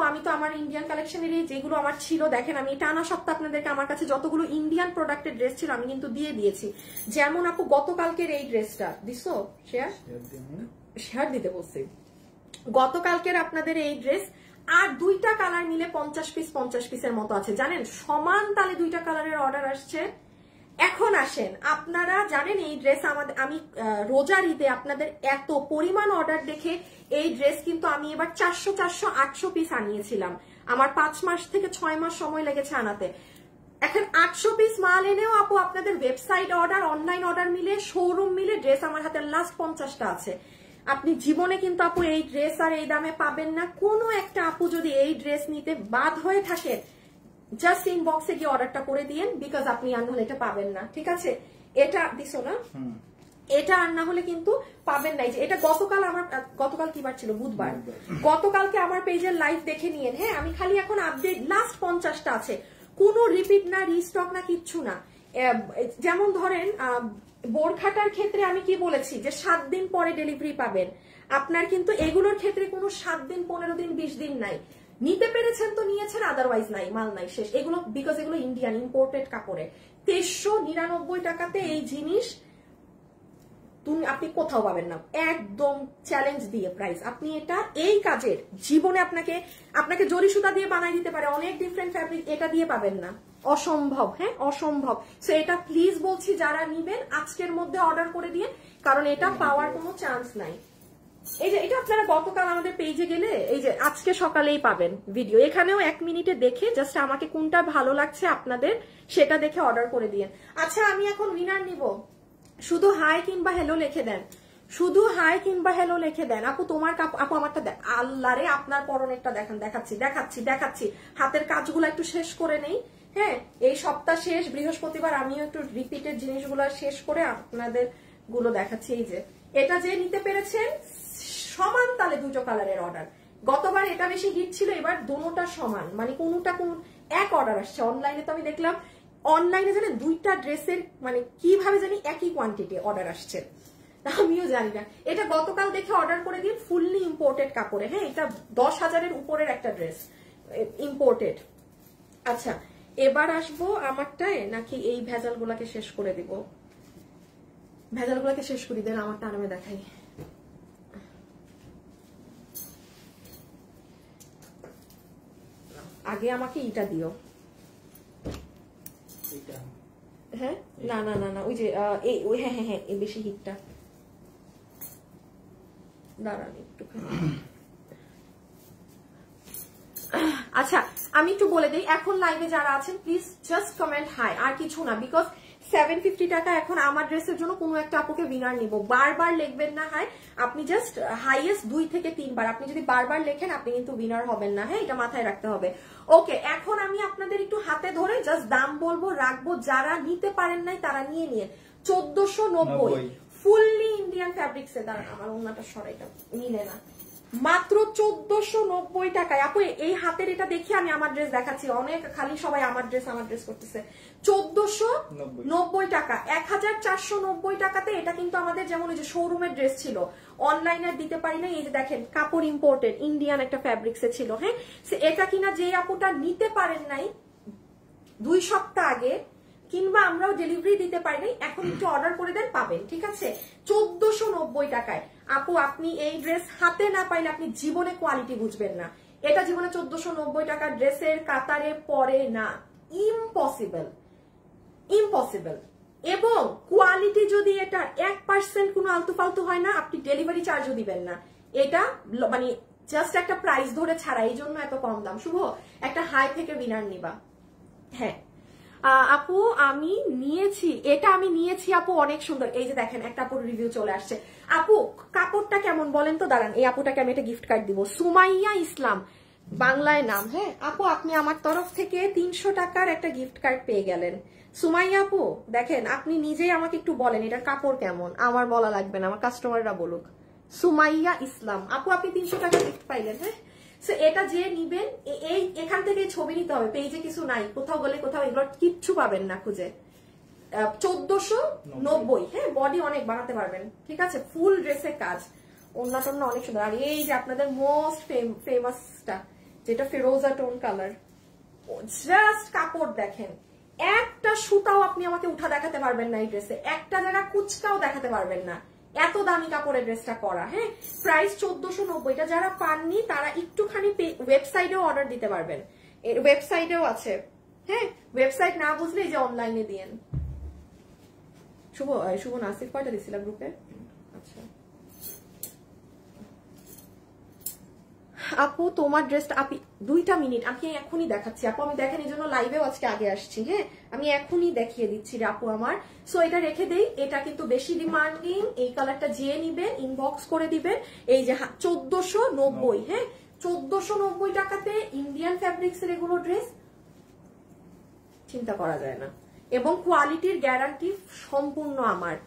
আমি তো আমার ইন্ডিয়ান কালেকশনের যেগুলো আমার ছিল, দেখেন আমি টানা সপ্তাহ আপনাদেরকে আমার কাছে যতগুলো ইন্ডিয়ান প্রোডাক্টের ড্রেস ছিল আমি কিন্তু দিয়ে দিয়েছি। যেমন আপু গতকালকের এই ড্রেসটা দিছো, শেয়ার দিতে বলছি। গতকালকের আপনাদের এই ড্রেস আর 2টা কালার মিলে 50 পিসের মতো আছে, জানেন সমান তালে 2টা কালারের অর্ডার আসছে। এখন আসেন, আপনারা জানেন এই ড্রেস আমি রোজার ঈদে আপনাদের এত পরিমাণ অর্ডার দেখে এই ড্রেস কিন্তু আমি এবার 400, 800 পিস আনিয়েছিলাম। আমার 5 মাস থেকে 6 মাস সময় লেগেছে আনাতে। এখন 800 পিস মাল এনেও আপু আপনাদের ওয়েবসাইট অর্ডার, অনলাইন অর্ডার মিলে, শোরুম মিলে ড্রেস আমার হাতে লাস্ট 50টা আছে। আপনি জীবনে কিন্তু আপু এই ড্রেস আর এই দামে পাবেন না। কোনো একটা আপু যদি এই ড্রেস নিতে বাদ হয়ে থাকে, জাস্ট ইনবক্সে গিয়ে অর্ডারটা করে দিয়েন, বিকজ আপনি আর না হলে এটা পাবেন না, ঠিক আছে? এটা দিছো না, এটা আর না হলে কিন্তু পাবেন না। যে এটা গতকাল কি বার ছিল? বুধবার। গতকালকে আমার পেজের লাইভ দেখে নিয়েন, হ্যাঁ আমি খালি এখন আপডেট লাস্ট 50টা আছে, কোনো রিপিট না, রিস্টক না, কিচ্ছু না। যেমন ধরেন বোরখাটার ক্ষেত্রে আমি কি বলেছি যে 7 দিন পরে ডেলিভারি পাবেন, আপনার কিন্তু এগুলোর ক্ষেত্রে কোনো 7 দিন, 15 দিন, 20 দিন নাই। নিতে পেরেছেন তো নিয়েছেন, আদারওয়াইজ নাই, মাল নাই, শেষ। এগুলো বিকজ এগুলো ইন্ডিয়ান ইম্পোর্টেড কাপড়ে 2399 টাকাতে এই জিনিস আপনি কোথাও পাবেন না, একদম চ্যালেঞ্জ দিয়ে প্রাইস। আপনি এটা এই কাজের জীবনে আপনাকে জরি সুতা দিয়ে বানাই দিতে পারে অনেক ডিফারেন্ট ফ্যাব্রিক, এটা দিয়ে পাবেন না, অসম্ভব, হ্যাঁ অসম্ভব। সো এটা প্লিজ বলছি যারা নিবেন আজকের মধ্যে অর্ডার করে দিয়ে, কারণ এটা পাওয়ার কোনো চান্স নাই। এই যে এটা আপনারা গতকাল আমাদের পেজে গেলে এই যে আজকে সকালেই পাবেন ভিডিও, এখানেও 1 মিনিটে দেখে জাস্ট আমাকে কোনটা ভালো লাগছে আপনাদের সেটা দেখে অর্ডার করে দিয়েন। আচ্ছা আমি এখন উইনার নিব, শুধু হাই কিংবা হ্যালো লিখে দেন, শুধু হাই কিংবা হ্যালো লিখে দেন। আপু তোমার আপু আমারটা দেখ, আল্লাহ রে আপনার পরনেরটা দেখেন, দেখাচ্ছি। হাতের কাজগুলো একটু শেষ করে নেই, হ্যাঁ এই সপ্তাহ শেষ, বৃহস্পতিবার আমিও একটু রিপিটেড জিনিসগুলো শেষ করে আপনাদের গুলো দেখাচ্ছি। এই যে এটা যে নিতে পেরেছেন সমান তালে 2টো কালারের অর্ডার। গতবার এটা বেশি হিট ছিল, এবার দুটোটা সমান, মানে কোনটা কোন এক অর্ডার আসছে। অনলাইনে তো আমি দেখলাম, অনলাইনে জানেন 2টা ড্রেসের মানে কিভাবে জানি একই কোয়ান্টিটি অর্ডার আসছে, আমিও জানি না। এটা গতকাল দেখে অর্ডার করে দিন, ফুললি ইম্পোর্টেড কাপড়ে, হ্যাঁ এটা 10,000-এর উপরের একটা ড্রেস, ইম্পোর্টেড। আচ্ছা এবার আসবো আমারটায়, নাকি এই ভেজালগুলাকে শেষ করে দিব? ভেজালগুলাকে শেষ করে দেন, আমারটা আরামে দেখাই। আগে আমাকে এটা দিও, হ্যাঁ না ওই যে হ্যাঁ এই বেশি হিটটা দাঁড়ান একটুখানি। আচ্ছা আমি একটু বলে দিই, এখন লাইভে যারা আছেন প্লিজ জাস্ট কমেন্ট হাই, আর কিছু না, বিকজ 750 টাকা এখন আমার ড্রেসের জন্য কোনো একটা আপুকে উইনার নিব। বারবার লিখবেন না হাই, আপনি জাস্ট হাইয়েস্ট 2 থেকে 3 বার, আপনি যদি বারবার লেখেন আপনি কিন্তু উইনার হবেন না, হ্যাঁ এটা মাথায় রাখতে হবে। ওকে এখন আমি আপনাদের একটু হাতে ধরে জাস্ট দাম বলবো, রাখবো, যারা নিতে পারেন নাই তারা নিয়ে নিয়ে 1490 ফুললি ইন্ডিয়ান ফ্যাব্রিক। ফ্যাব্রিক্সে, দাঁড়ান আমার ওন্নাটা সরাইটা মিলে না, মাত্র 1490 টাকায়। আপু এই হাতের এটা দেখি আমি আমার ড্রেস দেখাচ্ছি, অনেক খালি সবাই আমার ড্রেস করতেছে। 1490 টাকা, 1490 টাকাতে এটা কিন্তু আমাদের যেমন ওই যে শোরুমের ড্রেস ছিল, অনলাইনে দিতে পারি না। এই যে দেখেন কাপড় ইম্পোর্টেড, ইন্ডিয়ান একটা ফ্যাব্রিক্সে ছিল। হ্যাঁ, এটা কিনা যে আপুটা নিতে পারেন নাই 2 সপ্তাহ আগে, কিংবা আমরাও ডেলিভারি দিতে পারি নাই, এখন একটু অর্ডার করে দেন, পাবেন। ঠিক আছে, 1490 টাকায়। আপু আপনি এই ড্রেস হাতে না পাইলে আপনি জীবনে কোয়ালিটি বুঝবেন না। এটা জীবনে 1490 টাকা ড্রেসের কাতারে পরে না, ইম্পসিবল, ইম্পসিবল। এবং কোয়ালিটি যদি এটা 1% কোনো আলতু ফালতু হয় না, আপনি ডেলিভারি চার্জও দিবেন না। এটা মানে জাস্ট একটা প্রাইস ধরে ছাড়া, এই জন্য এত কম দাম। শুভ একটা হাই থেকে উইনার নিবা। হ্যাঁ আপু আমি নিয়েছি, এটা আমি নিয়েছি আপু, অনেক সুন্দর। এই যে দেখেন একটা আপুর রিভিউ চলে আসছে। আপু কাপড়টা কেমন বলেন তো, দাঁড়ান এই আপুটাকে আমি একটা গিফট কার্ড দিব, সুমাইয়া ইসলাম বাংলায় নাম। হ্যাঁ আপু আপনি আমার তরফ থেকে 300 টাকার একটা গিফট কার্ড পেয়ে গেলেন। সুমাইয়া আপু দেখেন, আপনি নিজেই আমাকে একটু বলেন এটার কাপড় কেমন, আমার বলা লাগবে না, আমার কাস্টমাররা বলুক। সুমাইয়া ইসলাম আপু আপনি 300 টাকা গিফট পাইলেন। হ্যাঁ, এটা যে নিবেন এই এখান থেকে ছবি নিতে হবে, পেজে কিছু নাই, কোথাও গেলে কোথাও এগুলো কিচ্ছু পাবেন না খুঁজে। 1490। হ্যাঁ, বডি অনেক বানাতে পারবেন। ঠিক আছে, ফুল ড্রেসের কাজ, ওন্না টোন্না অনেক সুন্দর। আর এই যে আপনাদের মোস্ট ফেমাসটা যেটা ফিরোজা টোন কালার, জাস্ট কাপড় দেখেন, একটা সুতাও আপনি আমাকে উঠা দেখাতে পারবেন না এই ড্রেসে, একটা জায়গা কুচকাও দেখাতে পারবেন না, এত দামি কাপড়ের ড্রেসটা করা। হ্যাঁ, প্রাইস 1490। এটা যারা পাননি তারা একটুখানি ওয়েবসাইটেও অর্ডার দিতে পারবেন, ওয়েবসাইটেও আছে। হ্যাঁ, ওয়েবসাইট না বুঝলে এই যে অনলাইনে দিয়েন। শুভ নাসির কয়টা দিছিলাম গ্রুপে? আচ্ছা আপু তোমার ড্রেসটা, আপনি 2টা মিনিট, আমি এখনই দেখাচ্ছি আপু, আমি দেখেন এই জন্য লাইভেও আজকে আগে আসছি। হ্যাঁ, আমি এখনই দেখিয়ে দিচ্ছি রে আপু আমার। সো এটা রেখে দেই, এটা কিন্তু বেশি ডিমান্ডিং, এই কালারটা যে নিবেন ইনবক্স করে দিবেন। এই যে 1490। হ্যাঁ, 1490 টাকাতে ইন্ডিয়ান ফ্যাব্রিক্সের এগুলো ড্রেস চিন্তা করা যায় না, এবং কোয়ালিটির গ্যারান্টি সম্পূর্ণ আমার।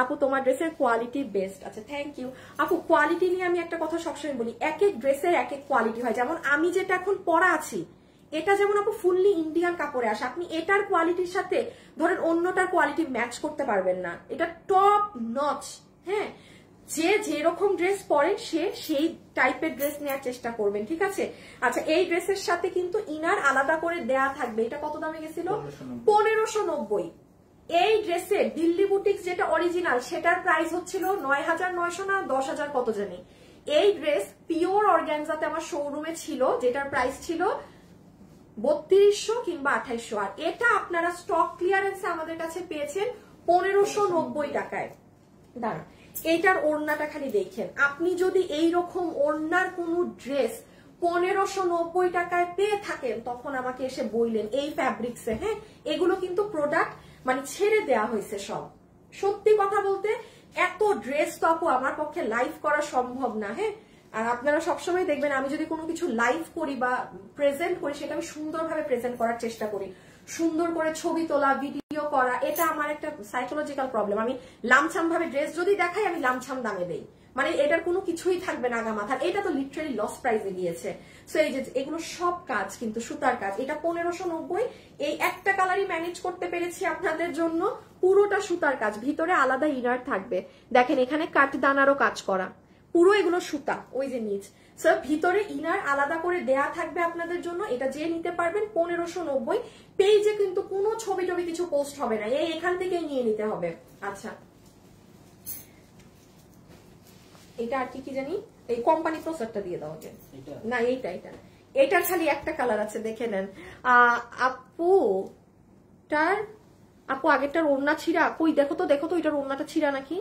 আপু তোমার ড্রেসের কোয়ালিটি বেস্ট। আচ্ছা থ্যাংক ইউ আপু। কোয়ালিটি নিয়ে আমি একটা কথা সবসময় বলি, এক এক ড্রেসের এক এক কোয়ালিটি হয়। যেমন আমি যেটা এখন পরা আছি, এটা যেমন আপু ফুললি ইন্ডিয়ান কাপড়ে আসে, আপনি এটার কোয়ালিটির সাথে ধরেন অন্যটার কোয়ালিটি ম্যাচ করতে পারবেন না, এটা টপ নচ। হ্যাঁ, যে যেরকম ড্রেস পরেন সে সেই টাইপের ড্রেস নেওয়ার চেষ্টা করবেন। ঠিক আছে, আচ্ছা এই ড্রেসের সাথে কিন্তু ইনার আলাদা করে দেয়া থাকবে। এটা কত দামে গেছিল? 1590। এই ড্রেসের দিল্লি বুটিক্স যেটা অরিজিনাল সেটার প্রাইস হচ্ছিল 9900 না 10,000 কত জানি। এই ড্রেস পিওর অর্গানজাতে আমার শোরুমে ছিল, যেটার প্রাইস ছিল 3200 কিংবা 2800, আর এটা আপনারা স্টক ক্লিয়ারেন্সে আমাদের কাছে পেয়েছেন 1590 টাকায়। দাঁড়ান, এইটার ওড়নাটা খালি দেখেন, আপনি যদি এইরকম ওড়নার কোন ড্রেস 1590 টাকায় পেয়ে থাকেন তখন আমাকে এসে বললেন এই ফ্যাব্রিক্সে। হ্যাঁ, এগুলো কিন্তু প্রোডাক্ট মানে ছেড়ে দেয়া হয়েছে সব। সত্যি কথা বলতে এত ড্রেস তো আপু আমার পক্ষে লাইভ করা সম্ভব না। হ্যাঁ, আর আপনারা সবসময় দেখবেন আমি যদি কোনো কিছু লাইভ করি বা প্রেজেন্ট করি, সেটা আমি সুন্দরভাবে প্রেজেন্ট করার চেষ্টা করি, সুন্দর করে ছবি তোলা, ভিডিও করা, এটা আমার একটা সাইকোলজিক্যাল প্রবলেম। আমি লামছাম ভাবে ড্রেস যদি দেখাই আমি লামছাম দামে দেই, মানে এটার কোনো কিছুই থাকবে না আগা মাথার। এটা তো লিটারালি লস প্রাইসে গিয়েছে। সো এই যে এগুলো সব কাজ কিন্তু সুতার কাজ। এটা 1590, এই একটা কালারই ম্যানেজ করতে পেরেছি আপনাদের জন্য, পুরোটা সুতার কাজ, ভিতরে আলাদা ইনার থাকবে। দেখেন এখানে কাঠদানারও কাজ করা, পুরো এগুলো সুতা, ওই যে নিচ। সো ভিতরে ইনার আলাদা করে দেয়া থাকবে আপনাদের জন্য। এটা যে নিতে পারবেন 1590। পেজে কিন্তু কোনো ছবি টবি কিছু পোস্ট হবে না, এই এখান থেকেই নিয়ে নিতে হবে। আচ্ছা এটা আর কি জানি, এই কোম্পানি প্রসারটা দিয়ে দাও আগে। না এইটার খালি একটা কালার আছে, দেখে নেন। আপু আগেরটার ওড়না ছিঁড়া, কই দেখো তো এটার ওড়নাটা ছিঁড়া নাকি?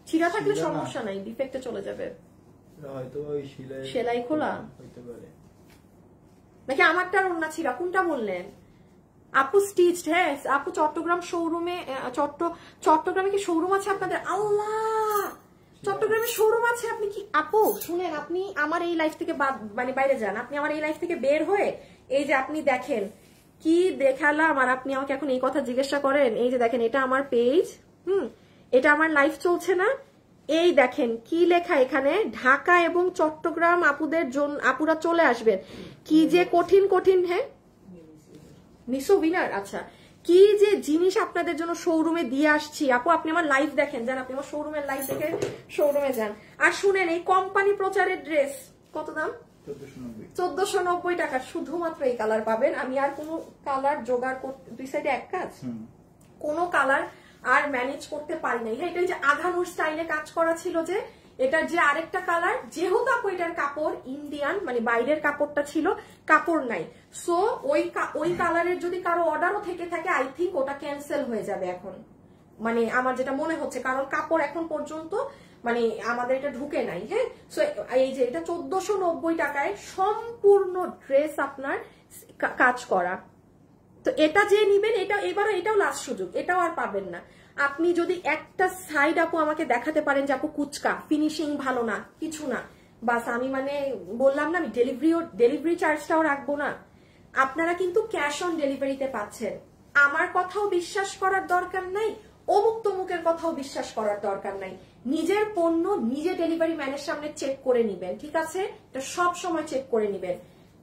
ছিঁড়া থাকলে সমস্যা নাই, ডিফেক্টে চলে যাবে। সেলাই খোলা নাকি আমারটার ওড়না ছিঁড়া? কোনটা বললেন আপু? স্টিচড। হ্যাঁ আপু, চট্টগ্রাম শোরুমে, চট্টগ্রামে কি শোরুম আছে আপনাদের? আল্লাহ, চট্টগ্রামে শোরুম আছে। আপনি কি আপু শুনেন, আপনি আমার এই লাইফ থেকে মানে বাইরে যান, আপনি আমার এই লাইফ থেকে বের হয়ে এই যে আপনি দেখেন কি দেখালাম, আর আপনি আমাকে এখন এই কথা জিজ্ঞাসা করেন। এই যে দেখেন, এটা আমার পেজ। এটা আমার লাইভ চলছে না, এই দেখেন কি লেখা এখানে, ঢাকা এবং চট্টগ্রাম আপুদের জন্য, আপুরা চলে আসবেন। কি যে কঠিন কঠিন, হ্যাঁ নিসো উইনার, আচ্ছা কি যে জিনিস আপনাদের জন্য শোরুমে দিয়ে আসছি। আপু আপনি আমার লাইভ দেখেন, যান আপনি আমার শোরুমের লাইভ দেখে শোরুমে যান। আর শুনেন, এই কোম্পানি প্রচারের ড্রেস কত দাম? 1490 টাকা। শুধুমাত্র এই কালার পাবেন, আমি আর কোনো কালার জোগাড় করতে, দুই সাইডে এক কাজ, কোনো কালার আর ম্যানেজ করতে পারি নাই। হ্যাঁ, এটা যে আঘানুর স্টাইলে কাজ করা ছিল, যে এটার যে আরেকটা কালার, যেহেতু আপু এটার কাপড় ইন্ডিয়ান, মানে বাইরের কাপড়টা ছিল, কাপড় নাই, সো ওই কালারের যদি কারো অর্ডারও থেকে থাকে, আই থিঙ্ক ওটা ক্যান্সেল হয়ে যাবে এখন, মানে আমার যেটা মনে হচ্ছে, কারণ কাপড় এখন পর্যন্ত মানে আমাদের এটা ঢুকে নাই। হ্যাঁ, সো এই যে এটা 1490 টাকায় সম্পূর্ণ ড্রেস আপনার কাজ করা। তো এটা যে নিবেন, এটা এবারও এটাও লাস্ট সুযোগ, এটাও আর পাবেন না। আপনি যদি একটা সাইড আপু আমাকে দেখাতে পারেন যে আপু কুচকা, ফিনিশিং ভালো না, কিছু না, বাস আমি মানে বললাম না, আমি ডেলিভারি চার্জটাও রাখবো না। আপনারা কিন্তু ক্যাশ অন ডেলিভারিতে পাচ্ছেন। আমার কথাও বিশ্বাস করার দরকার নাই, অমুক তমুকের কথাও বিশ্বাস করার দরকার নাই। নিজের পণ্য নিজে ডেলিভারি ম্যানের সামনে চেক করে নিবেন, ঠিক আছে? এটা সব সময় চেক করে নিবেন,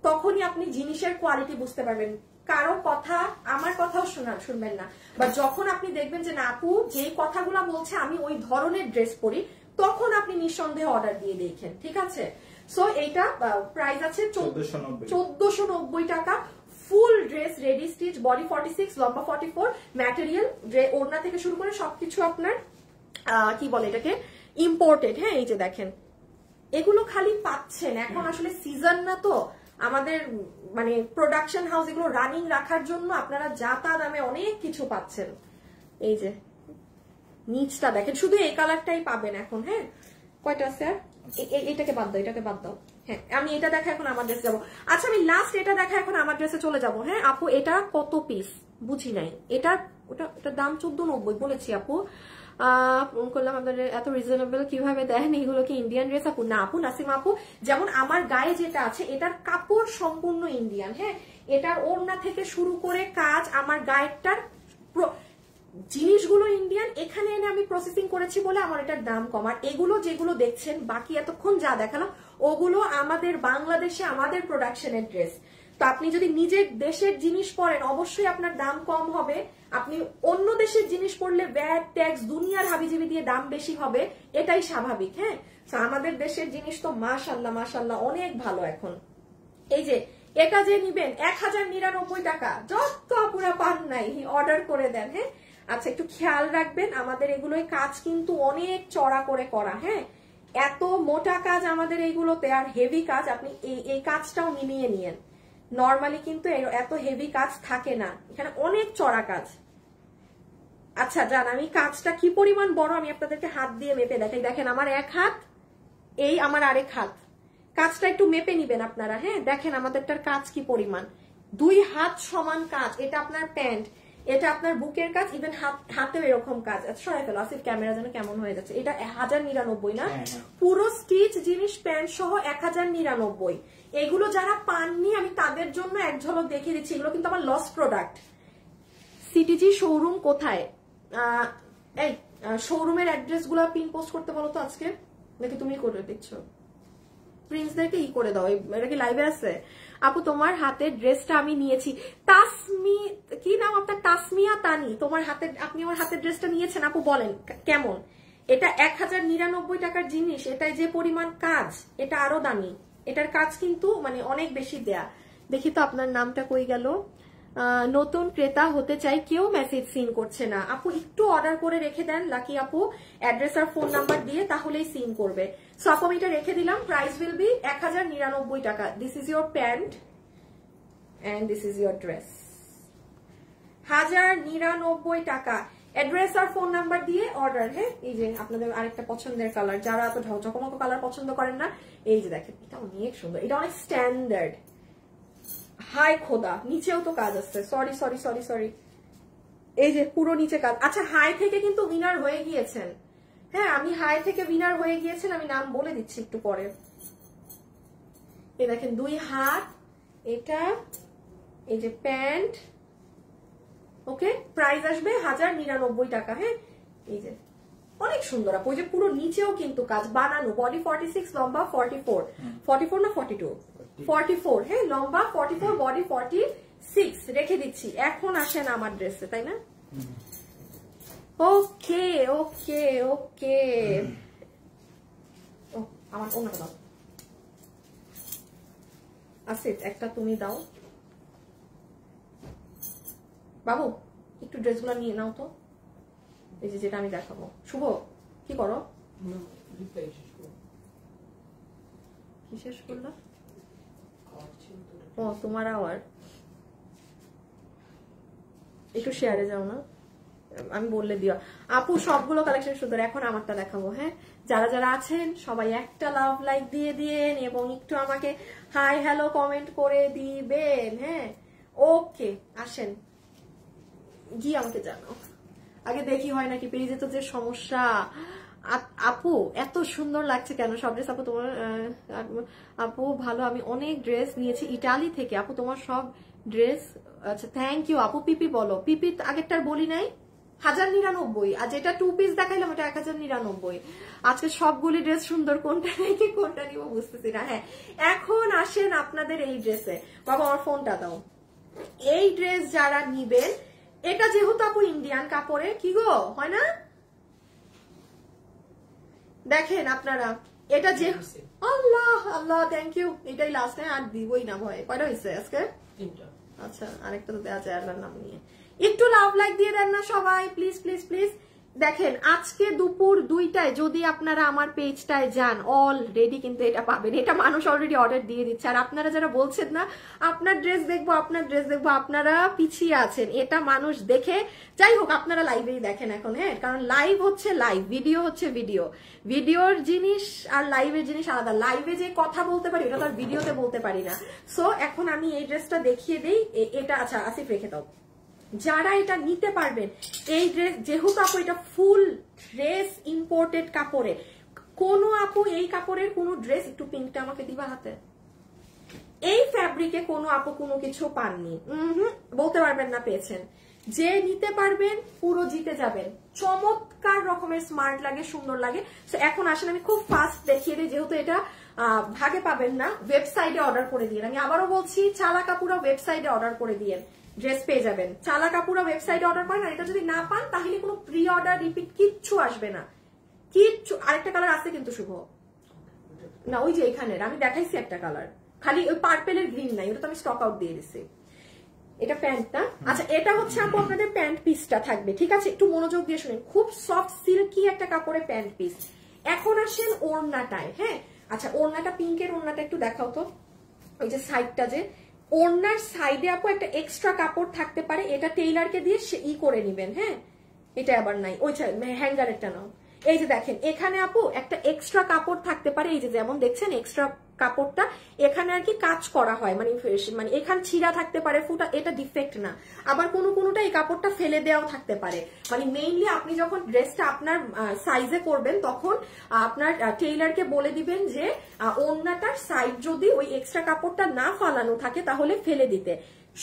তখনই আপনি জিনিসের কোয়ালিটি বুঝতে পারবেন। কারো কথা, আমার কথাও শুনবেন না, বা যখন আপনি দেখবেন যে না আপু যে কথাগুলো বলছে আমি ওই ধরনের ড্রেস পরি, তখন আপনি নিঃসন্দেহে অর্ডার দিয়ে দেখেন, ঠিক আছে? সো এইটা প্রাইস আছে 1490 টাকা। ফুল ড্রেস, রেডি স্টিচ, বডি 46, লম্বা 44, ম্যাটেরিয়াল ওড়না থেকে শুরু করে সবকিছু আপনার কি বলে এটাকে, ইম্পোর্টেড। হ্যাঁ, এই যে দেখেন, এগুলো খালি পাচ্ছেন এখন, আসলে সিজন না তো আমাদের, মানে প্রোডাকশন হাউস এগুলো রানিং রাখার জন্য আপনারা যা তা দামে অনেক কিছু পাচ্ছেন। এই যে নিচটা দেখেন, শুধু এই কালারটাই পাবেন এখন। হ্যাঁ, কয়টা আছে আর? এটাকে বাদ দাও, এটাকে বাদ দাও। হ্যাঁ, আমি এটা দেখা এখন আমার ড্রেসে যাবো। আচ্ছা, আমি লাস্ট এটা দেখা এখন আমার ড্রেসে চলে যাবো। হ্যাঁ আপু, এটা কত পিস বুঝি নাই, এটার দাম 1490 বলেছি আপু। করলাম আপনাদের এত রিজনেবল কিভাবে দেন, এগুলো কি ইন্ডিয়ান ড্রেস? আপু না আপু, নাসিমা আপু, যেমন আমার গায়ে যেটা আছে এটার কাপড় সম্পূর্ণ ইন্ডিয়ান। হ্যাঁ, এটার ওড়না থেকে শুরু করে কাজ, আমার গায়েরটার জিনিসগুলো ইন্ডিয়ান। এখানে এনে আমি প্রসেসিং করেছি বলে আমার এটার দাম কম। আর এগুলো যেগুলো দেখছেন বাকি এতক্ষণ যা দেখালাম, ওগুলো আমাদের বাংলাদেশে আমাদের প্রোডাকশনের ড্রেস। তো আপনি যদি নিজের দেশের জিনিস পরেন, অবশ্যই আপনার দাম কম হবে। আপনি অন্য দেশের জিনিস পড়লে ভ্যাট, ট্যাক্স, দুনিয়ার হাবিজাবি দিয়ে দাম বেশি হবে, এটাই স্বাভাবিক। হ্যাঁ, তো আমাদের দেশের জিনিস তো মাশাআল্লাহ মাশাআল্লাহ অনেক ভালো এখন। এই যে এটা যে নিবেন 1099 টাকা, যত আপুরা পান নাই অর্ডার করে দেন। হ্যাঁ, আচ্ছা একটু খেয়াল রাখবেন, আমাদের এগুলোই কাজ কিন্তু অনেক চড়া করে করা। হ্যাঁ, এত মোটা কাজ আমাদের এইগুলোতে, আর হেভি কাজ। আপনি এই কাজটাও মিলিয়ে নিয়েন, নর্মালি কিন্তু এত হেভি কাজ থাকে না, এখানে অনেক চড়া কাজ। আচ্ছা জান, আমি কাজটা কি পরিমাণ বড় আমি আপনাদেরকে হাত দিয়ে মেপে দেখাই। দেখেন আমার এক হাত, এই আমার আরেক হাত, কাজটা একটু মেপে নিবেন আপনারা। হ্যাঁ, দেখেন আমাদেরটার কাজ কি পরিমাণ, 2 হাত সমান কাজ। এটা আপনার প্যান্ট, এটা আপনার বুকের কাজ, ইভেন হাতেও এরকম কাজ। আচ্ছা সরাই ফেলো আসিফ, ক্যামেরা যেন কেমন হয়ে যাচ্ছে। এটা 1099 না, পুরো স্টিচ জিনিস প্যান্ট সহ 1099। এগুলো যারা পাননি আমি তাদের জন্য এক ঝলক দেখিয়ে দিচ্ছি, এগুলো কিন্তু আমার লস প্রোডাক্ট। সিটিজি শোরুম কোথায়? এই শোরুমের অ্যাড্রেস গুলো পিন পোস্ট করতে বলো তো আজকে, নাকি তুমি করে দিচ্ছ? প্রিন্সদেরকে ই করে দাও, এটা কি লাইভে আছে? আপু তোমার হাতের ড্রেসটা আমি নিয়েছি। তাসমি, কি নাম আপনার? তাসমিয়া তানি, তোমার হাতের, আপনি আমার হাতের ড্রেসটা নিয়েছেন আপু, বলেন কেমন? এটা 1099 টাকার জিনিস, এটাই যে পরিমাণ কাজ, এটা আরো দামি। এটার কাজ কিন্তু মানে অনেক বেশি দেয়া। দেখি তো আপনার নামটা কই গেল। নতুন ক্রেতা হতে চাই, কেউ মেসেজ সিন করছে না আপু, একটু অর্ডার করে রেখে দেন লাকি আপু, অ্যাড্রেস আর ফোন নাম্বার দিয়ে, তাহলেই সিন করবে। সো আপু আমি এটা রেখে দিলাম, প্রাইস উইল বি 1099 টাকা। This is your pant and this is your dress, 1099 টাকা। অ্যাড্রেস আর ফোন নাম্বার দিয়ে অর্ডার। হ্যাঁ, এই যে আপনাদের আরেকটা পছন্দের কালার, যারা এত ঝকমক কালার পছন্দ করেন না, এই যে দেখেন এটা অনেক সুন্দর, এটা অনেক স্ট্যান্ডার্ড। হাই খোদা, নিচেও তো কাজ আছে, সরি সরি সরি সরি, এই যে পুরো নিচে কাজ। আচ্ছা, হাই থেকে কিন্তু উইনার হয়ে গিয়েছেন। হ্যাঁ, আমি হাই থেকে উইনার হয়ে গিয়েছেন, আমি নাম বলে দিচ্ছি একটু পরে। এই দেখেন 2 হাত, এটা এই যে প্যান্ট। ওকে, প্রাইস আসবে 1099 টাকা। হ্যাঁ, এই যে অনেক সুন্দর আপু, ওই যে পুরো নিচেও কিন্তু কাজ বানানো, বডি 46, লম্বা 44, 44 না 42, 44, হ্যাঁ লম্বা 44, বডি 46 রেখে দিচ্ছি। এখন আসেন আমার ড্রেসে, তাই না? ওকে ওকে ওকে, ও আমার ওনাটা দাও আসিফ, একটা তুমি দাও বাবু, একটু ড্রেসগুলো নিয়ে নাও তো, এই যে যেটা আমি দেখাবো। শুভ কি করো? কি শেষ করলো? ও তোমার আওয়ার, একটু শেয়ারে যাও না, আমি বললে দিও। আপু সবগুলো কালেকশন সুন্দর, এখন আমারটা দেখাবো। হ্যাঁ, যারা যারা আছেন সবাই একটা লাভ লাইক দিয়ে দিয়েন এবং একটু আমাকে হাই হ্যালো কমেন্ট করে দিবেন। হ্যাঁ ওকে, আসেন গিয়ে আমাকে জানাও। আগে দেখি হয় নাকি, পেজে তো যে সমস্যা। আপু এত সুন্দর লাগছে কেন সব ড্রেস? আপু তোমার আপু ভালো, আমি অনেক ড্রেস নিয়েছি ইটালি থেকে আপু, তোমার সব ড্রেস। আচ্ছা থ্যাংক ইউ আপু। পিপি বলো, পিপি আগেরটার বলি নাই 1099, আর যেটা 2 পিস দেখাইলাম ওটা 1099। আজকে সবগুলি ড্রেস সুন্দর, কোনটা রেখে কোনটা নিব বুঝতেছি না। হ্যাঁ এখন আসেন আপনাদের এই ড্রেসে। বাবা আমার ফোনটা দাও। এই ড্রেস যারা নিবেন, এটা যেহেতু আপু ইন্ডিয়ান কাপড়ে, কি গো হয় না? দেখেন আপনারা, এটা যে আল্লাহ আল্লাহ থ্যাংক ইউ, এটাই লাস্ট, আর দিবই না ভয়। কয়টা হয়েছে আজকে? 3টা। আচ্ছা আরেকটা তো দেওয়া যায় আল্লাহর নাম নিয়ে। একটু লাভ লাইক দিয়ে দেন না সবাই, প্লিজ প্লিজ প্লিজ। দেখেন আজকে দুপুর 2টায় যদি আপনারা আমার পেজটায় যান, অলরেডি কিন্তু এটা পাবেন। এটা মানুষ অলরেডি অর্ডার দিয়ে দিচ্ছে। আর আপনারা যারা বলছেন না আপনার ড্রেস দেখবো আপনার ড্রেস দেখবো, আপনারা পিছিয়ে আছেন। এটা মানুষ দেখে, যাই হোক আপনারা লাইভেই দেখেন এখন। হ্যাঁ কারণ লাইভ হচ্ছে লাইভ, ভিডিও হচ্ছে ভিডিও, ভিডিওর জিনিস আর লাইভের জিনিস আলাদা। লাইভে যে কথা বলতে পারি ওটা তো আর ভিডিওতে বলতে পারি না। সো এখন আমি এই ড্রেসটা দেখিয়ে দিই। এটা আচ্ছা আসিফ রেখে দাও। যারা এটা নিতে পারবেন, এই ড্রেস যেহেতু আপু এটা ফুল ড্রেস ইম্পোর্টেড কাপড়ে, কোন আপু এই কাপড়ের কোন ড্রেস, একটু পিঙ্কটা আমাকে দিবা হাতে, এই ফ্যাব্রিকে কোনো আপু কোনো কিছু পাননি, বলতে পারবেন না পেয়েছেন। যে নিতে পারবেন পুরো জিতে যাবেন। চমৎকার রকমের স্মার্ট লাগে, সুন্দর লাগে। তো এখন আসেন আমি খুব ফাস্ট দেখিয়ে দিই, যেহেতু এটা ভাগে পাবেন না, ওয়েবসাইটে অর্ডার করে দিয়ে। আমি আবারও বলছি, চালা কাপুরা ওয়েবসাইটে অর্ডার করে দিয়ে ড্রেস পেয়ে যাবেন। চালা কাপুরা ওয়েবসাইটে অর্ডার করেন, আর এটা যদি না পান তাহলে কোনো প্রি অর্ডার রিপিট কিচ্ছু আসবে না, কিচ্ছু। আরেকটা কালার আছে কিন্তু শুভ না, ওই যে এখানের আমি দেখাইছি একটা কালার, খালি ওই পার্পেলের গ্রিন নাই, ওটা তো আমি স্টক আউট দিয়ে দিছি। এটা প্যান্টটা। আচ্ছা এটা হচ্ছে আপু আপনাদের প্যান্ট পিসটা থাকবে, ঠিক আছে? একটু মনোযোগ দিয়ে শুনেন, খুব সফট সিল্কি একটা কাপড়ের প্যান্ট পিস। এখন আসেন ওড়নাটায়। হ্যাঁ আচ্ছা ওড়নাটা, পিঙ্কের ওড়নাটা একটু দেখাও তো। ওই যে সাইডটা, যে ওড়নার সাইডে আপু একটা এক্সট্রা কাপড় থাকতে পারে, এটা টেইলারকে দিয়ে ই করে নিবেন। হ্যাঁ এটা আবার নাই, ওই হ্যাঙ্গারেরটা নাও। এই যে দেখেন এখানে আপু একটা এক্সট্রা কাপড় থাকতে পারে, এই যে যেমন দেখছেন এক্সট্রা কাপড়টা এখানে আর কি কাজ করা হয়, মানে এখানে ছিঁড়া থাকতে পারে, ফুটা, এটা ডিফেক্ট না। আবার কোনোটা এই কাপড়টা ফেলে দেওয়াও থাকতে পারে। মানে মেইনলি আপনি যখন ড্রেসটা আপনার সাইজে করবেন তখন আপনার টেইলারকে বলে দিবেন যে ওড়নাটার সাইড যদি ওই এক্সট্রা কাপড়টা না ফালানো থাকে তাহলে ফেলে দিতে।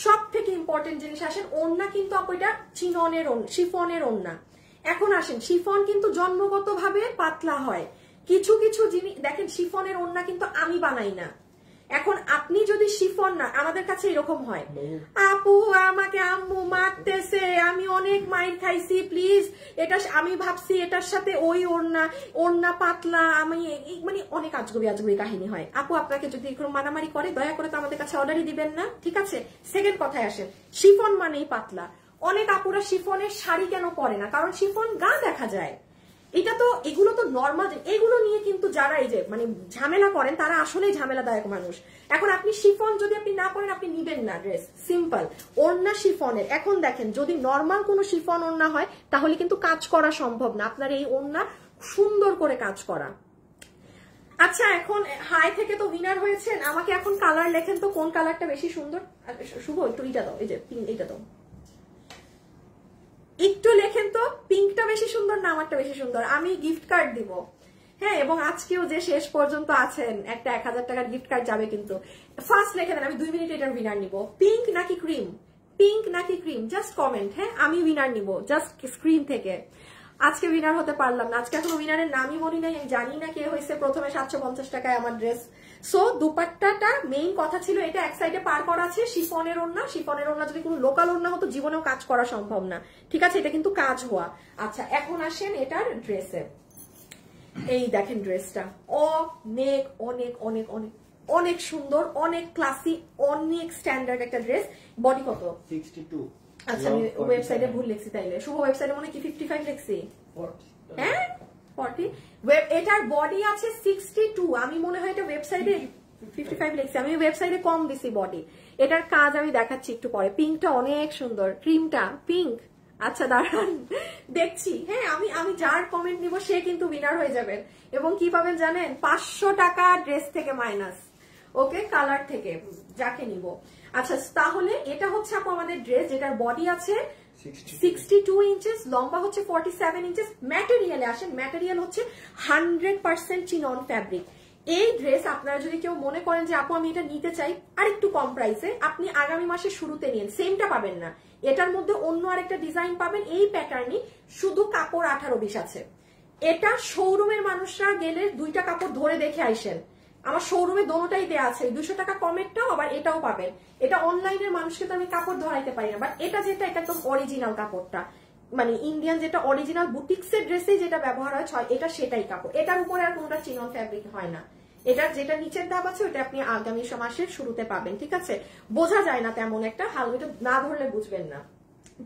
সব থেকে ইম্পর্টেন্ট জিনিস আসেন, ওড়না কিন্তু আপু এটা চিননের শিফনের ওড়না। এখন আসেন, শিফন কিন্তু জন্মগতভাবে পাতলা হয়। কিছু কিছু জিনিস দেখেন, শিফনের ওড়না কিন্তু আমি বানাই না। এখন আপনি যদি শিফন না, আমাদের কাছে এরকম হয়, আপু আমাকে আম্মু মারতেছে, আমি অনেক মাইর খাইছি, প্লিজ এটা, আমি ভাবছি এটার সাথে ওই ওড়না পাতলা, আমি মানে অনেক আজগুবি কাহিনী হয়। আপু আপনাকে যদি কোনো মারামারি করে দয়া করে তো আমাদের কাছে অর্ডারই দিবেন না, ঠিক আছে? সেকেন্ড কথায় আসেন, শিফন মানেই পাতলা। অনেক আপুরা শিফনের শাড়ি কেন পরে না? কারণ শিফন গা দেখা যায়। এটা তো, এগুলো তো নর্মাল, এগুলো নিয়ে কিন্তু যারা এই যে মানে ঝামেলা করেন তারা আসলেই ঝামেলাদায়ক মানুষ। এখন আপনি শিফন যদি আপনি না পরেন, আপনি নিবেন না ড্রেস। সিম্পল ওড়না শিফনের। এখন দেখেন যদি নর্মাল কোনো শিফন ওড়না হয় তাহলে কিন্তু কাজ করা সম্ভব না, আপনার এই ওড়না সুন্দর করে কাজ করা। আচ্ছা এখন হাই থেকে তো উইনার হয়েছেন, আমাকে এখন কালার লেখেন তো, কোন কালারটা বেশি সুন্দর? শুভ একটু এইটা দাও, এই যে পিঙ্ক, এইটা দাও একটু লেখেন তো, পিঙ্কটা বেশি সুন্দর না আমারটা বেশি সুন্দর? আমি গিফট কার্ড দিব। হ্যাঁ এবং আজকেও যে শেষ পর্যন্ত আছেন একটা 1000 টাকার গিফট কার্ড যাবে, কিন্তু ফার্স্ট লিখে দেন, আমি 2 মিনিট এটার উইনার নিব। পিঙ্ক নাকি ক্রিম? পিঙ্ক নাকি ক্রিম? Just comment. হ্যাঁ আমি উইনার নিব জাস্ট স্ক্রিন থেকে। আজকে উইনার হতে পারলাম না, আজকে এখনো উইনারের নামই বলি নাই, আমি জানি না কে হয়েছে। প্রথমে 750 টাকায় আমার ড্রেস। সো দুপাট্টাটা মেইন কথা ছিল, এটা এক সাইডে পার করা আছে শিফনের ওড়না। শিফনের ওড়না যদি কোনো লোকাল ওড়না হতো জীবনেও কাজ করা সম্ভব না, ঠিক আছে, এটা কিন্তু কাজ হওয়া। আচ্ছা এখন আসেন এটার ড্রেসে। এই দেখেন ড্রেসটা অনেক অনেক অনেক অনেক অনেক সুন্দর, অনেক ক্লাসি, অনেক স্ট্যান্ডার্ড একটা ড্রেস। বডি কত? 62। আচ্ছা আমি ওয়েবসাইটে ভুল লিখছি তাইলে। শুভ ওয়েবসাইটে মনে কি 55 লিখছি? 40। হ্যাঁ 40। এটার বডি আছে 62, আমি মনে হয় এটা ওয়েবসাইটে 55 লিখছি, আমি ওয়েবসাইটে কম দিছি বডি। এটার কাজ আমি দেখাচ্ছি একটু পরে। পিঙ্কটা অনেক সুন্দর, ক্রিমটা পিঙ্ক। আচ্ছা দাঁড়ান দেখছি, হ্যাঁ আমি যার কমেন্ট নিব সে কিন্তু উইনার হয়ে যাবেন। এবং কি পাবেন জানেন? 500 টাকা ড্রেস থেকে মাইনাস, ওকে, কালার থেকে যাকে নিব। আচ্ছা তাহলে এটা হচ্ছে আপু আমাদের ড্রেস, যেটার বডি আছে 62 ইঞ্চেস, লম্বা হচ্ছে 47 ইঞ্চেস। ম্যাটেরিয়ালে আসেন, ম্যাটেরিয়াল হচ্ছে 100% চিনন ফ্যাব্রিক। এই ড্রেস আপনারা যদি কেউ মনে করেন যে আপু আমি এটা নিতে চাই আর একটু কম প্রাইসে, আপনি আগামী মাসের শুরুতে নিন, সেমটা পাবেন না, এটার মধ্যে অন্য আরেকটা ডিজাইন পাবেন এই প্যাটার্নই, শুধু কাপড় 18-20 আছে। এটা শোরুমের মানুষরা গেলে দুইটা কাপড় ধরে দেখে আইসেন, আমার শোরুমে দোনোটাই দেওয়া আছে, 200 টাকা কমেরটাও আবার এটাও পাবেন। এটা অনলাইনের মানুষকে তো আমি কাপড় ধরাইতে পারি না, বাট এটা যেটা এটা একদম অরিজিনাল কাপড়টা, মানে ইন্ডিয়ান যেটা অরিজিনাল বুটিক্সের ড্রেসে যেটা ব্যবহার হয় এটা সেটাই কাপড়। এটার উপরে আর কোনটা চিনন ফ্যাব্রিক হয় না। এটার যেটা নিচের দাম আছে ওটা আপনি আগামী মাসের শুরুতে পাবেন, ঠিক আছে। বোঝা যায় না তেমন একটা, হালকা না ধরলে বুঝবেন না।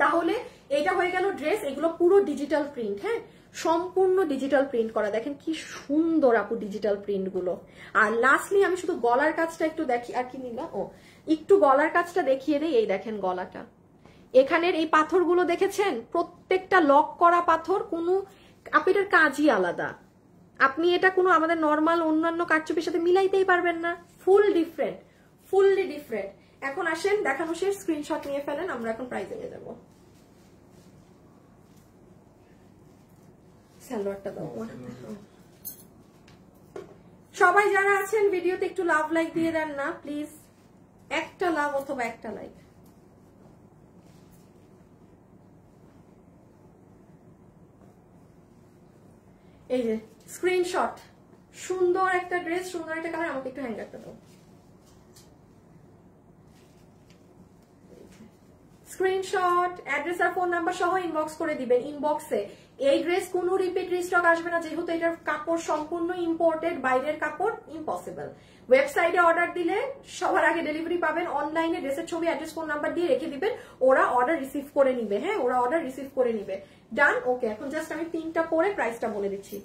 তাহলে এটা হয়ে গেল ড্রেস। এগুলো পুরো ডিজিটাল প্রিন্ট, হ্যাঁ সম্পূর্ণ ডিজিটাল প্রিন্ট করা, দেখেন কি সুন্দর আপু ডিজিটাল প্রিন্ট গুলো। আর লাস্টলি আমি শুধু গলার কাজটা একটু দেখি, আর কি নিলাম, একটু গলার কাজটা দেখিয়ে দিই। এই দেখেন গলাটা, এখানের এই পাথরগুলো দেখেছেন, প্রত্যেকটা লক করা পাথর, কোনো এটার কাজই আলাদা। আপনি এটা কোনো আমাদের নর্মাল অন্যান্য কারচুপির সাথে মিলাইতেই পারবেন না, ফুল ডিফারেন্ট, ফুললি ডিফারেন্ট। এখন আসেন দেখানো শেষ, স্ক্রিনশট নিয়ে ফেলেন, আমরা এখন প্রাইজে নিয়ে যাবো। সালোয়ারটা দাও। সবাই যারা আছেন ভিডিওতে একটু লাভ লাইক দিয়ে দেন না প্লিজ, একটা লাভ অথবা একটা লাইক। এই যে স্ক্রিনশট, সুন্দর একটা ড্রেস, সুন্দর একটা কালার, আমাকে একটু হ্যাঙ্গারটা দাও। স্ক্রিনশট, অ্যাড্রেস আর ফোন নাম্বার সহ ইনবক্স করে দিবেন। ইনবক্সে এই ড্রেস কোনো রিপিট রিস্টক আসবে না, যেহেতু এটার কাপড় সম্পূর্ণ ইম্পোর্টেড, বাইরের কাপড়, ইম্পসিবল। ওয়েবসাইটে অর্ডার দিলে সবার আগে ডেলিভারি পাবেন। অনলাইনে ড্রেসের ছবি, অ্যাড্রেস, ফোন নাম্বার দিয়ে রেখে দিবেন, ওরা অর্ডার রিসিভ করে নিবে। হ্যাঁ ওরা অর্ডার রিসিভ করে নিবে। ডান, ওকে। এখন জাস্ট আমি পিনটা পরে প্রাইসটা বলে দিচ্ছি।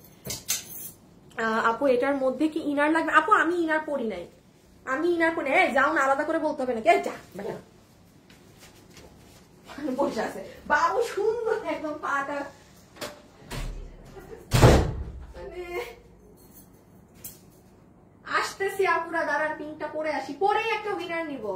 আপু এটার মধ্যে কি ইনার লাগবে? আপু আমি ইনার পরি নাই, আমি ইনার পরি নাই। যাও না, আলাদা করে বলতে হবে নাকি, যা বসে আছে বাবু, সুন্দর একদম পাটা, আসতেছি আপুরা, দাঁড়ান পিনটা পরে আসি, পরেই একটা উইনার নিব।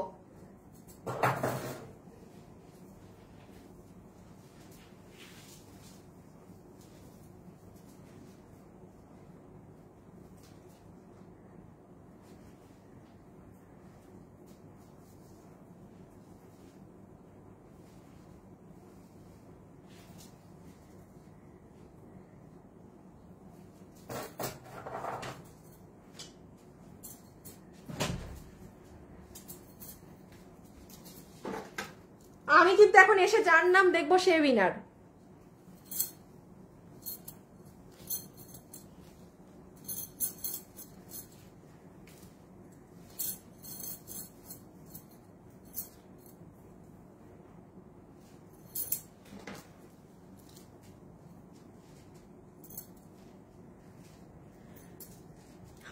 আমি কিন্তু এখন এসে যার নাম দেখবো সে উইনার।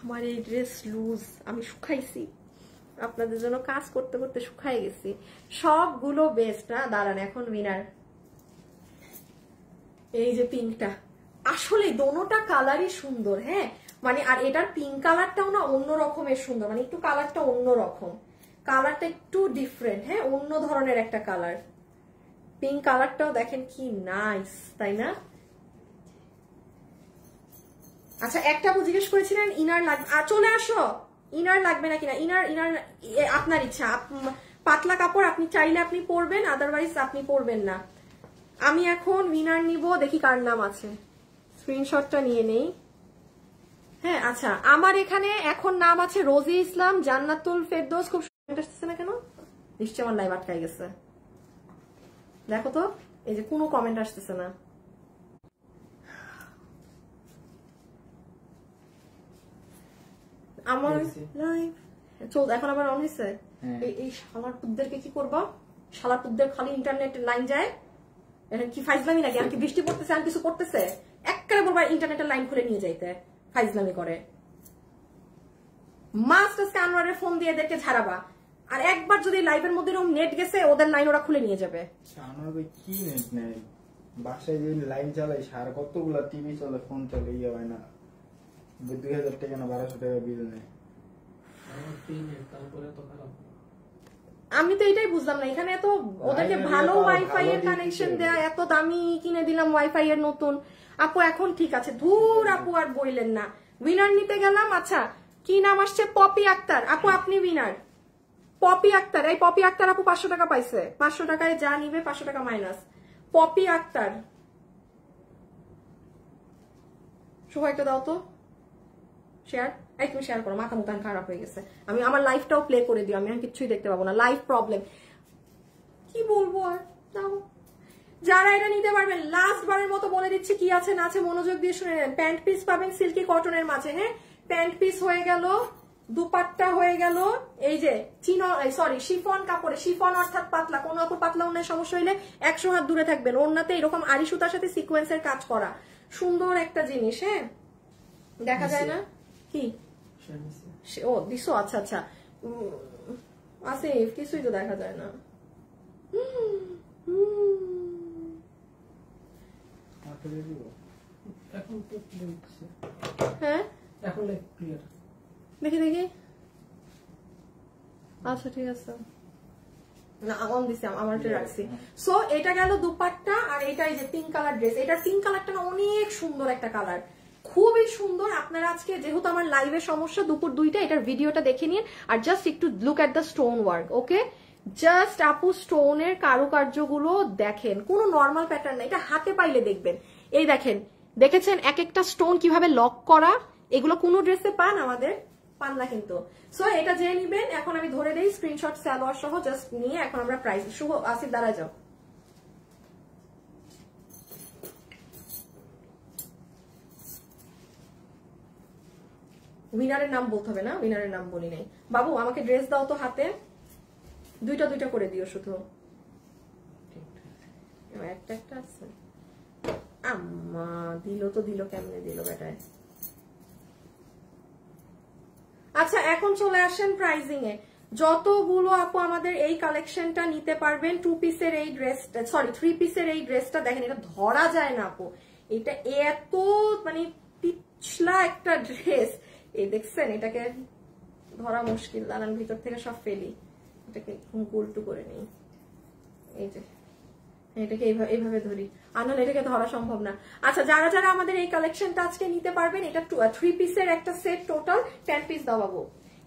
আমার এই ড্রেস লুজ, আমি শুকাইছি আপনাদের জন্য, কাজ করতে করতে শুকাই গেছি। সবগুলো বেস্ট না, দাঁড়ান এখন উইনার। এই যে পিঙ্কটা, আসলে দোনোটা কালারই সুন্দর, হ্যাঁ মানে, আর এটার পিঙ্ক কালারটাও না অন্য রকমের সুন্দর, মানে একটু কালারটা অন্য রকম, কালারটা একটু ডিফারেন্ট, হ্যাঁ অন্য ধরনের একটা কালার। পিঙ্ক কালারটাও দেখেন কি নাইস, তাই না? আচ্ছা একটা জিজ্ঞেস করেছিলেন ইনার লাগবে, চলে আসো, ইনার লাগবে নাকি না। ইনার ইনার আপনার ইচ্ছা, পাতলা কাপড় আপনি চাইলে আপনি পরবেন, আদারওয়াইজ আপনি পরবেন না। আমি এখন উইনার নিব, দেখি কার নাম আছে, স্ক্রিনশটটা নিয়ে নেই। হ্যাঁ আচ্ছা, আমার এখানে এখন নাম আছে রোজি ইসলাম, জান্নাতুল ফেরদৌস। খুব আসতেছে না কেন? নিশ্চয় আমার লাইভ আটকাই গেছে। দেখো তো, এই যে কোনো কমেন্ট আসতেছে না। আমার লাইভ চল এখন আবার অন হয়েছে। এই শালার পুতদেরকে কি করবো? শালার পুতদের খালি ইন্টারনেট লাইন যায়, এটা কি ফাইজলামি নাকি? আর কি বৃষ্টি পড়তেছে আর কিছু করতেছে, একবারে বলবা ইন্টারনেটের লাইন খুলে নিয়ে যাইতে, ফাইজলামি করে। মাস্ট আজকে আনোয়ারের ফোন দিয়ে এদেরকে ঝাড়াবা, আর একবার যদি লাইভের মধ্যে এরকম নেট গেছে ওদের লাইন ওরা খুলে নিয়ে যাবে। আনোয়ার ভাই কি নেট নেই, বাসায় যে লাইন চালাই, সার কতগুলা টিভি চলে, ফোন চলে, ইয়ে হয় না, 2000 টাকা না 1200 টাকা বিল নেই। আমি তো এটাই বুঝলাম না, এখানে এত ওদেরকে ভালো ওয়াইফাই এর কানেকশন দেয়া, এত দামি কিনে দিলাম ওয়াইফাই এর নতুন। আপু এখন ঠিক আছে, ধুর আপু আর বইলেন না। উইনার নিতে গেলাম। আচ্ছা কি নাম আসছে? পপি আক্তার। আপু আপনি উইনার। পপি আক্তার, এই পপি আক্তার আপু 500 টাকা পাইছে। 500 টাকায় যা নিবে 500 টাকা মাইনাস। পপি আক্তার, শুভ একটা দাও তো শেয়ার। এই তুমি শেয়ার করো, মাথা মুতান খারাপ হয়ে গেছে। আমি আমার লাইফটাও প্লে করে দিও, আমি আর কিছুই দেখতে পাবো না, লাইফ প্রবলেম। কি বলবো আর, দাও। যারা এটা নিতে পারবেন লাস্ট বারের মতো বলে দিচ্ছি কি আছে না আছে মনোযোগ দিয়ে শুনে নেন। প্যান্ট পিস পাবেন সিল্কি কটনের মাঝে। হ্যাঁ, প্যান্ট পিস হয়ে গেল, দুপাট্টা হয়ে গেল, এই যে শিফন কাপড়ে, শিফন অর্থাৎ পাতলা। কোন অপর পাতলা অন্য সমস্যা হইলে 100 হাত দূরে থাকবেন। ওড়নাতে এরকম আড়ি সুতার সাথে সিকোয়েন্সের কাজ করা, সুন্দর একটা জিনিস। হ্যাঁ, দেখা যায় না কি? ও দিছো, আচ্ছা আচ্ছা। আসিফ কিছুই তো দেখা যায় না। হ্যাঁ এখন ক্লিয়ার, দেখি দেখি। আচ্ছা ঠিক আছে, না অন দিছি, আমারটা রাখছি। সো এটা গেল দুপাট্টা, আর এটা এই যে পিঙ্ক কালার ড্রেস। এটা পিঙ্ক কালারটা না অনেক সুন্দর একটা কালার, খুবই সুন্দর। আপনারা আজকে যেহেতু আমার লাইভের সমস্যা দুপুর 2টা, এটার ভিডিওটা দেখে নিন আর জাস্ট একটু look at the stone work. Okay, just আপু স্টোনের কারুকার্যগুলো দেখেন, কোনো নর্মাল প্যাটার্ন না, এটা হাতে পাইলে দেখবেন। এই দেখেন, দেখেছেন এক একটা স্টোন কিভাবে লক করা? এগুলো কোনো ড্রেসে পান, আমাদের পান না কিন্তু। সো এটা যে নিবেন, এখন আমি ধরে দেই স্ক্রিনশট সালোয়ার সহ, জাস্ট নিয়ে এখন আমরা প্রাইস। শুভ আসিফ দাঁড়া যাও। উইনারের নাম বলতে হবে না, উইনারের নাম বলি নাই। বাবু আমাকে ড্রেস দাও তো হাতে, দুইটা দুইটা করে দিও শুধু, একটা একটা আছে। আম্মা দিল তো দিল, কেমনে দিল বেটায়। আচ্ছা এখন চলে আসেন প্রাইজিং এ। যতগুলো আপু আমাদের এই কালেকশনটা নিতে পারবেন, 2 পিসের এই ড্রেসটা, সরি 3 পিসের এই ড্রেসটা দেখেন, এটা ধরা যায় না আপু, এটা এত মানে পিছলা একটা ড্রেস। এই দেখছেন, এটাকে ধরা মুশকিল, দাঁড়ান ভিতর থেকে সব ফেলি, এটাকে উল্টো করে নিই। এই যে এটাকে এইভাবে ধরি, আনলে এটাকে ধরা সম্ভব না। আচ্ছা যারা যারা আমাদের এই কালেকশনটা আজকে নিতে পারবেন, এটা 3 পিসের একটা সেট, টোটাল 10 পিস দাও বাবু।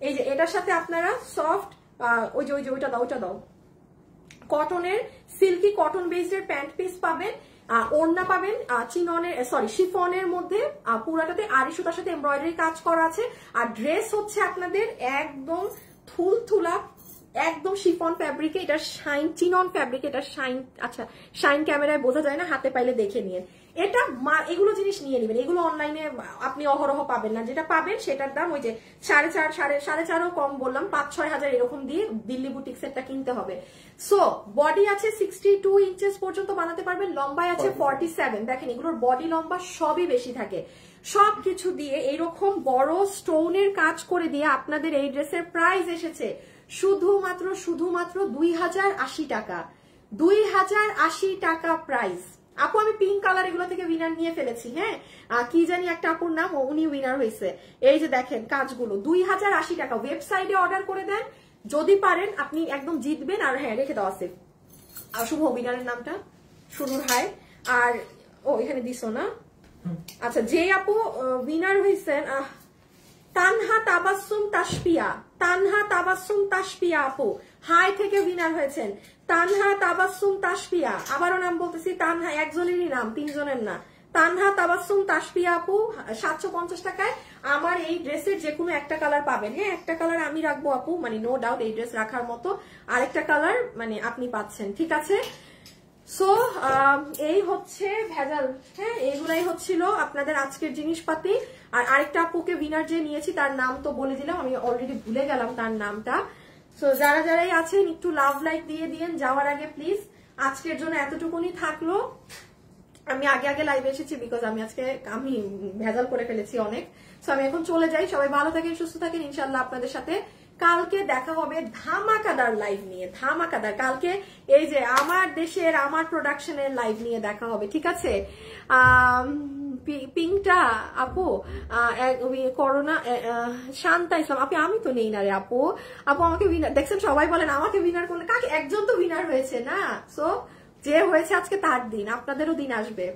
এই যে এটার সাথে আপনারা সফট ওই যে ওইটা দাও, ওটা দাও, কটনের silky cotton based pant piece পাবেন, ওড়না পাবেন চিননের শিফনের মধ্যে, পুরাটাতে আড়ি সুতার সাথে এমব্রয়ডারি কাজ করা আছে। আর ড্রেস হচ্ছে আপনাদের একদম থুলথুলা, একদম শিফন ফ্যাব্রিকে, এটা শাইন চিনন ফ্যাব্রিক, এটা শাইন। আচ্ছা শাইন ক্যামেরায় বোঝা যায় না, হাতে পাইলে দেখে নিন। এটা এগুলো জিনিস নিয়ে নেবেন, এগুলো অনলাইনে আপনি অহরহ পাবেন না। যেটা পাবেন সেটার দাম ওই যে 4.5 কম বললাম, 5-6 হাজার এরকম দিয়ে দিল্লি বুটিক সেটটা কিনতে হবে। সো বডি আছে 62 ইঞ্চেস পর্যন্ত বানাতে পারবেন, লম্বায় আছে 47। দেখেন এগুলোর বডি লম্বা সবই বেশি থাকে। সবকিছু দিয়ে এইরকম বড় স্টোনের কাজ করে দিয়ে আপনাদের এই ড্রেসের প্রাইস এসেছে শুধুমাত্র 2080 টাকা। 2080 টাকা প্রাইস। আপু আমি পিঙ্ক কালার এগুলো থেকে উইনার নিয়ে ফেলেছি। হ্যাঁ, কি জানি একটা আপুর নাম, উনি উইনার হয়েছে। এই যে দেখেন কাজগুলো 2080 টাকা। ওয়েবসাইটে অর্ডার করে দেন যদি পারেন, আপনি একদম জিতবেন। আর হ্যাঁ রেখে দেওয়া আছে শুভ উইনারের নামটা, শুরুর হাই। আর ও এখানে দিছো না? আচ্ছা যে আপু উইনার হয়েছেন, তানহা তাবাসসুম তাসপিয়া, তানহা তাবাসসুম তাসপিয়া আপু হাই থেকে উইনার হয়েছেন। তানহা তাবাসসুম তাসপিয়া, আবারও নাম বলতেছি, তানহা একজনেরই নাম, তিনজনের না। তানহা তাবাসসুম তাসপিয়া আপু 750 টাকায় আমার এই ড্রেসের যে কোনো একটা কালার পাবেন। হ্যাঁ, একটা কালার আমি রাখবো আপু, মানে নো ডাউট এই ড্রেস রাখার মতো, আরেকটা কালার মানে আপনি পাচ্ছেন, ঠিক আছে। সো এই হচ্ছে ভেজাল, হ্যাঁ এইগুলাই হচ্ছিল আপনাদের আজকের জিনিসপাতি। আর আরেকটা আপুকে উইনার যে নিয়েছি তার নাম তো বলে দিলাম, আমি অলরেডি ভুলে গেলাম তার নামটা। সো যারা যারাই আছেন একটু লাভ লাইক দিয়ে দিয়েন যাওয়ার আগে প্লিজ। আজকের জন্য এতটুকুনি থাকলো। আমি আগে আগে লাইভে এসেছি বিকজ আমি ভেজাল করে ফেলেছি অনেক। সো আমি এখন চলে যাই, সবাই ভালো থাকেন, সুস্থ থাকেন, ইনশাল্লাহ আপনাদের সাথে কালকে দেখা হবে ধামাকাদার লাইভ নিয়ে, ধামাকাদার। কালকে এই যে আমার দেশের আমার প্রোডাকশনের লাইভ নিয়ে দেখা হবে, ঠিক আছে। পিঙ্কটা আপু করোনা শান্তা ইসলাম আপু, আমি তো নেই না রে আপু। আপু আমাকে উইনার দেখছেন, সবাই বলেন আমাকে উইনার করলে, কাকে একজন তো উইনার হয়েছে না। সো যে হয়েছে আজকে তার দিন, আপনাদেরও দিন আসবে।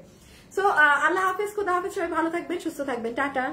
সো আল্লাহ হাফেজ, খোদা হাফেজ, সবাই ভালো থাকবেন, সুস্থ থাকবেন, টাটা।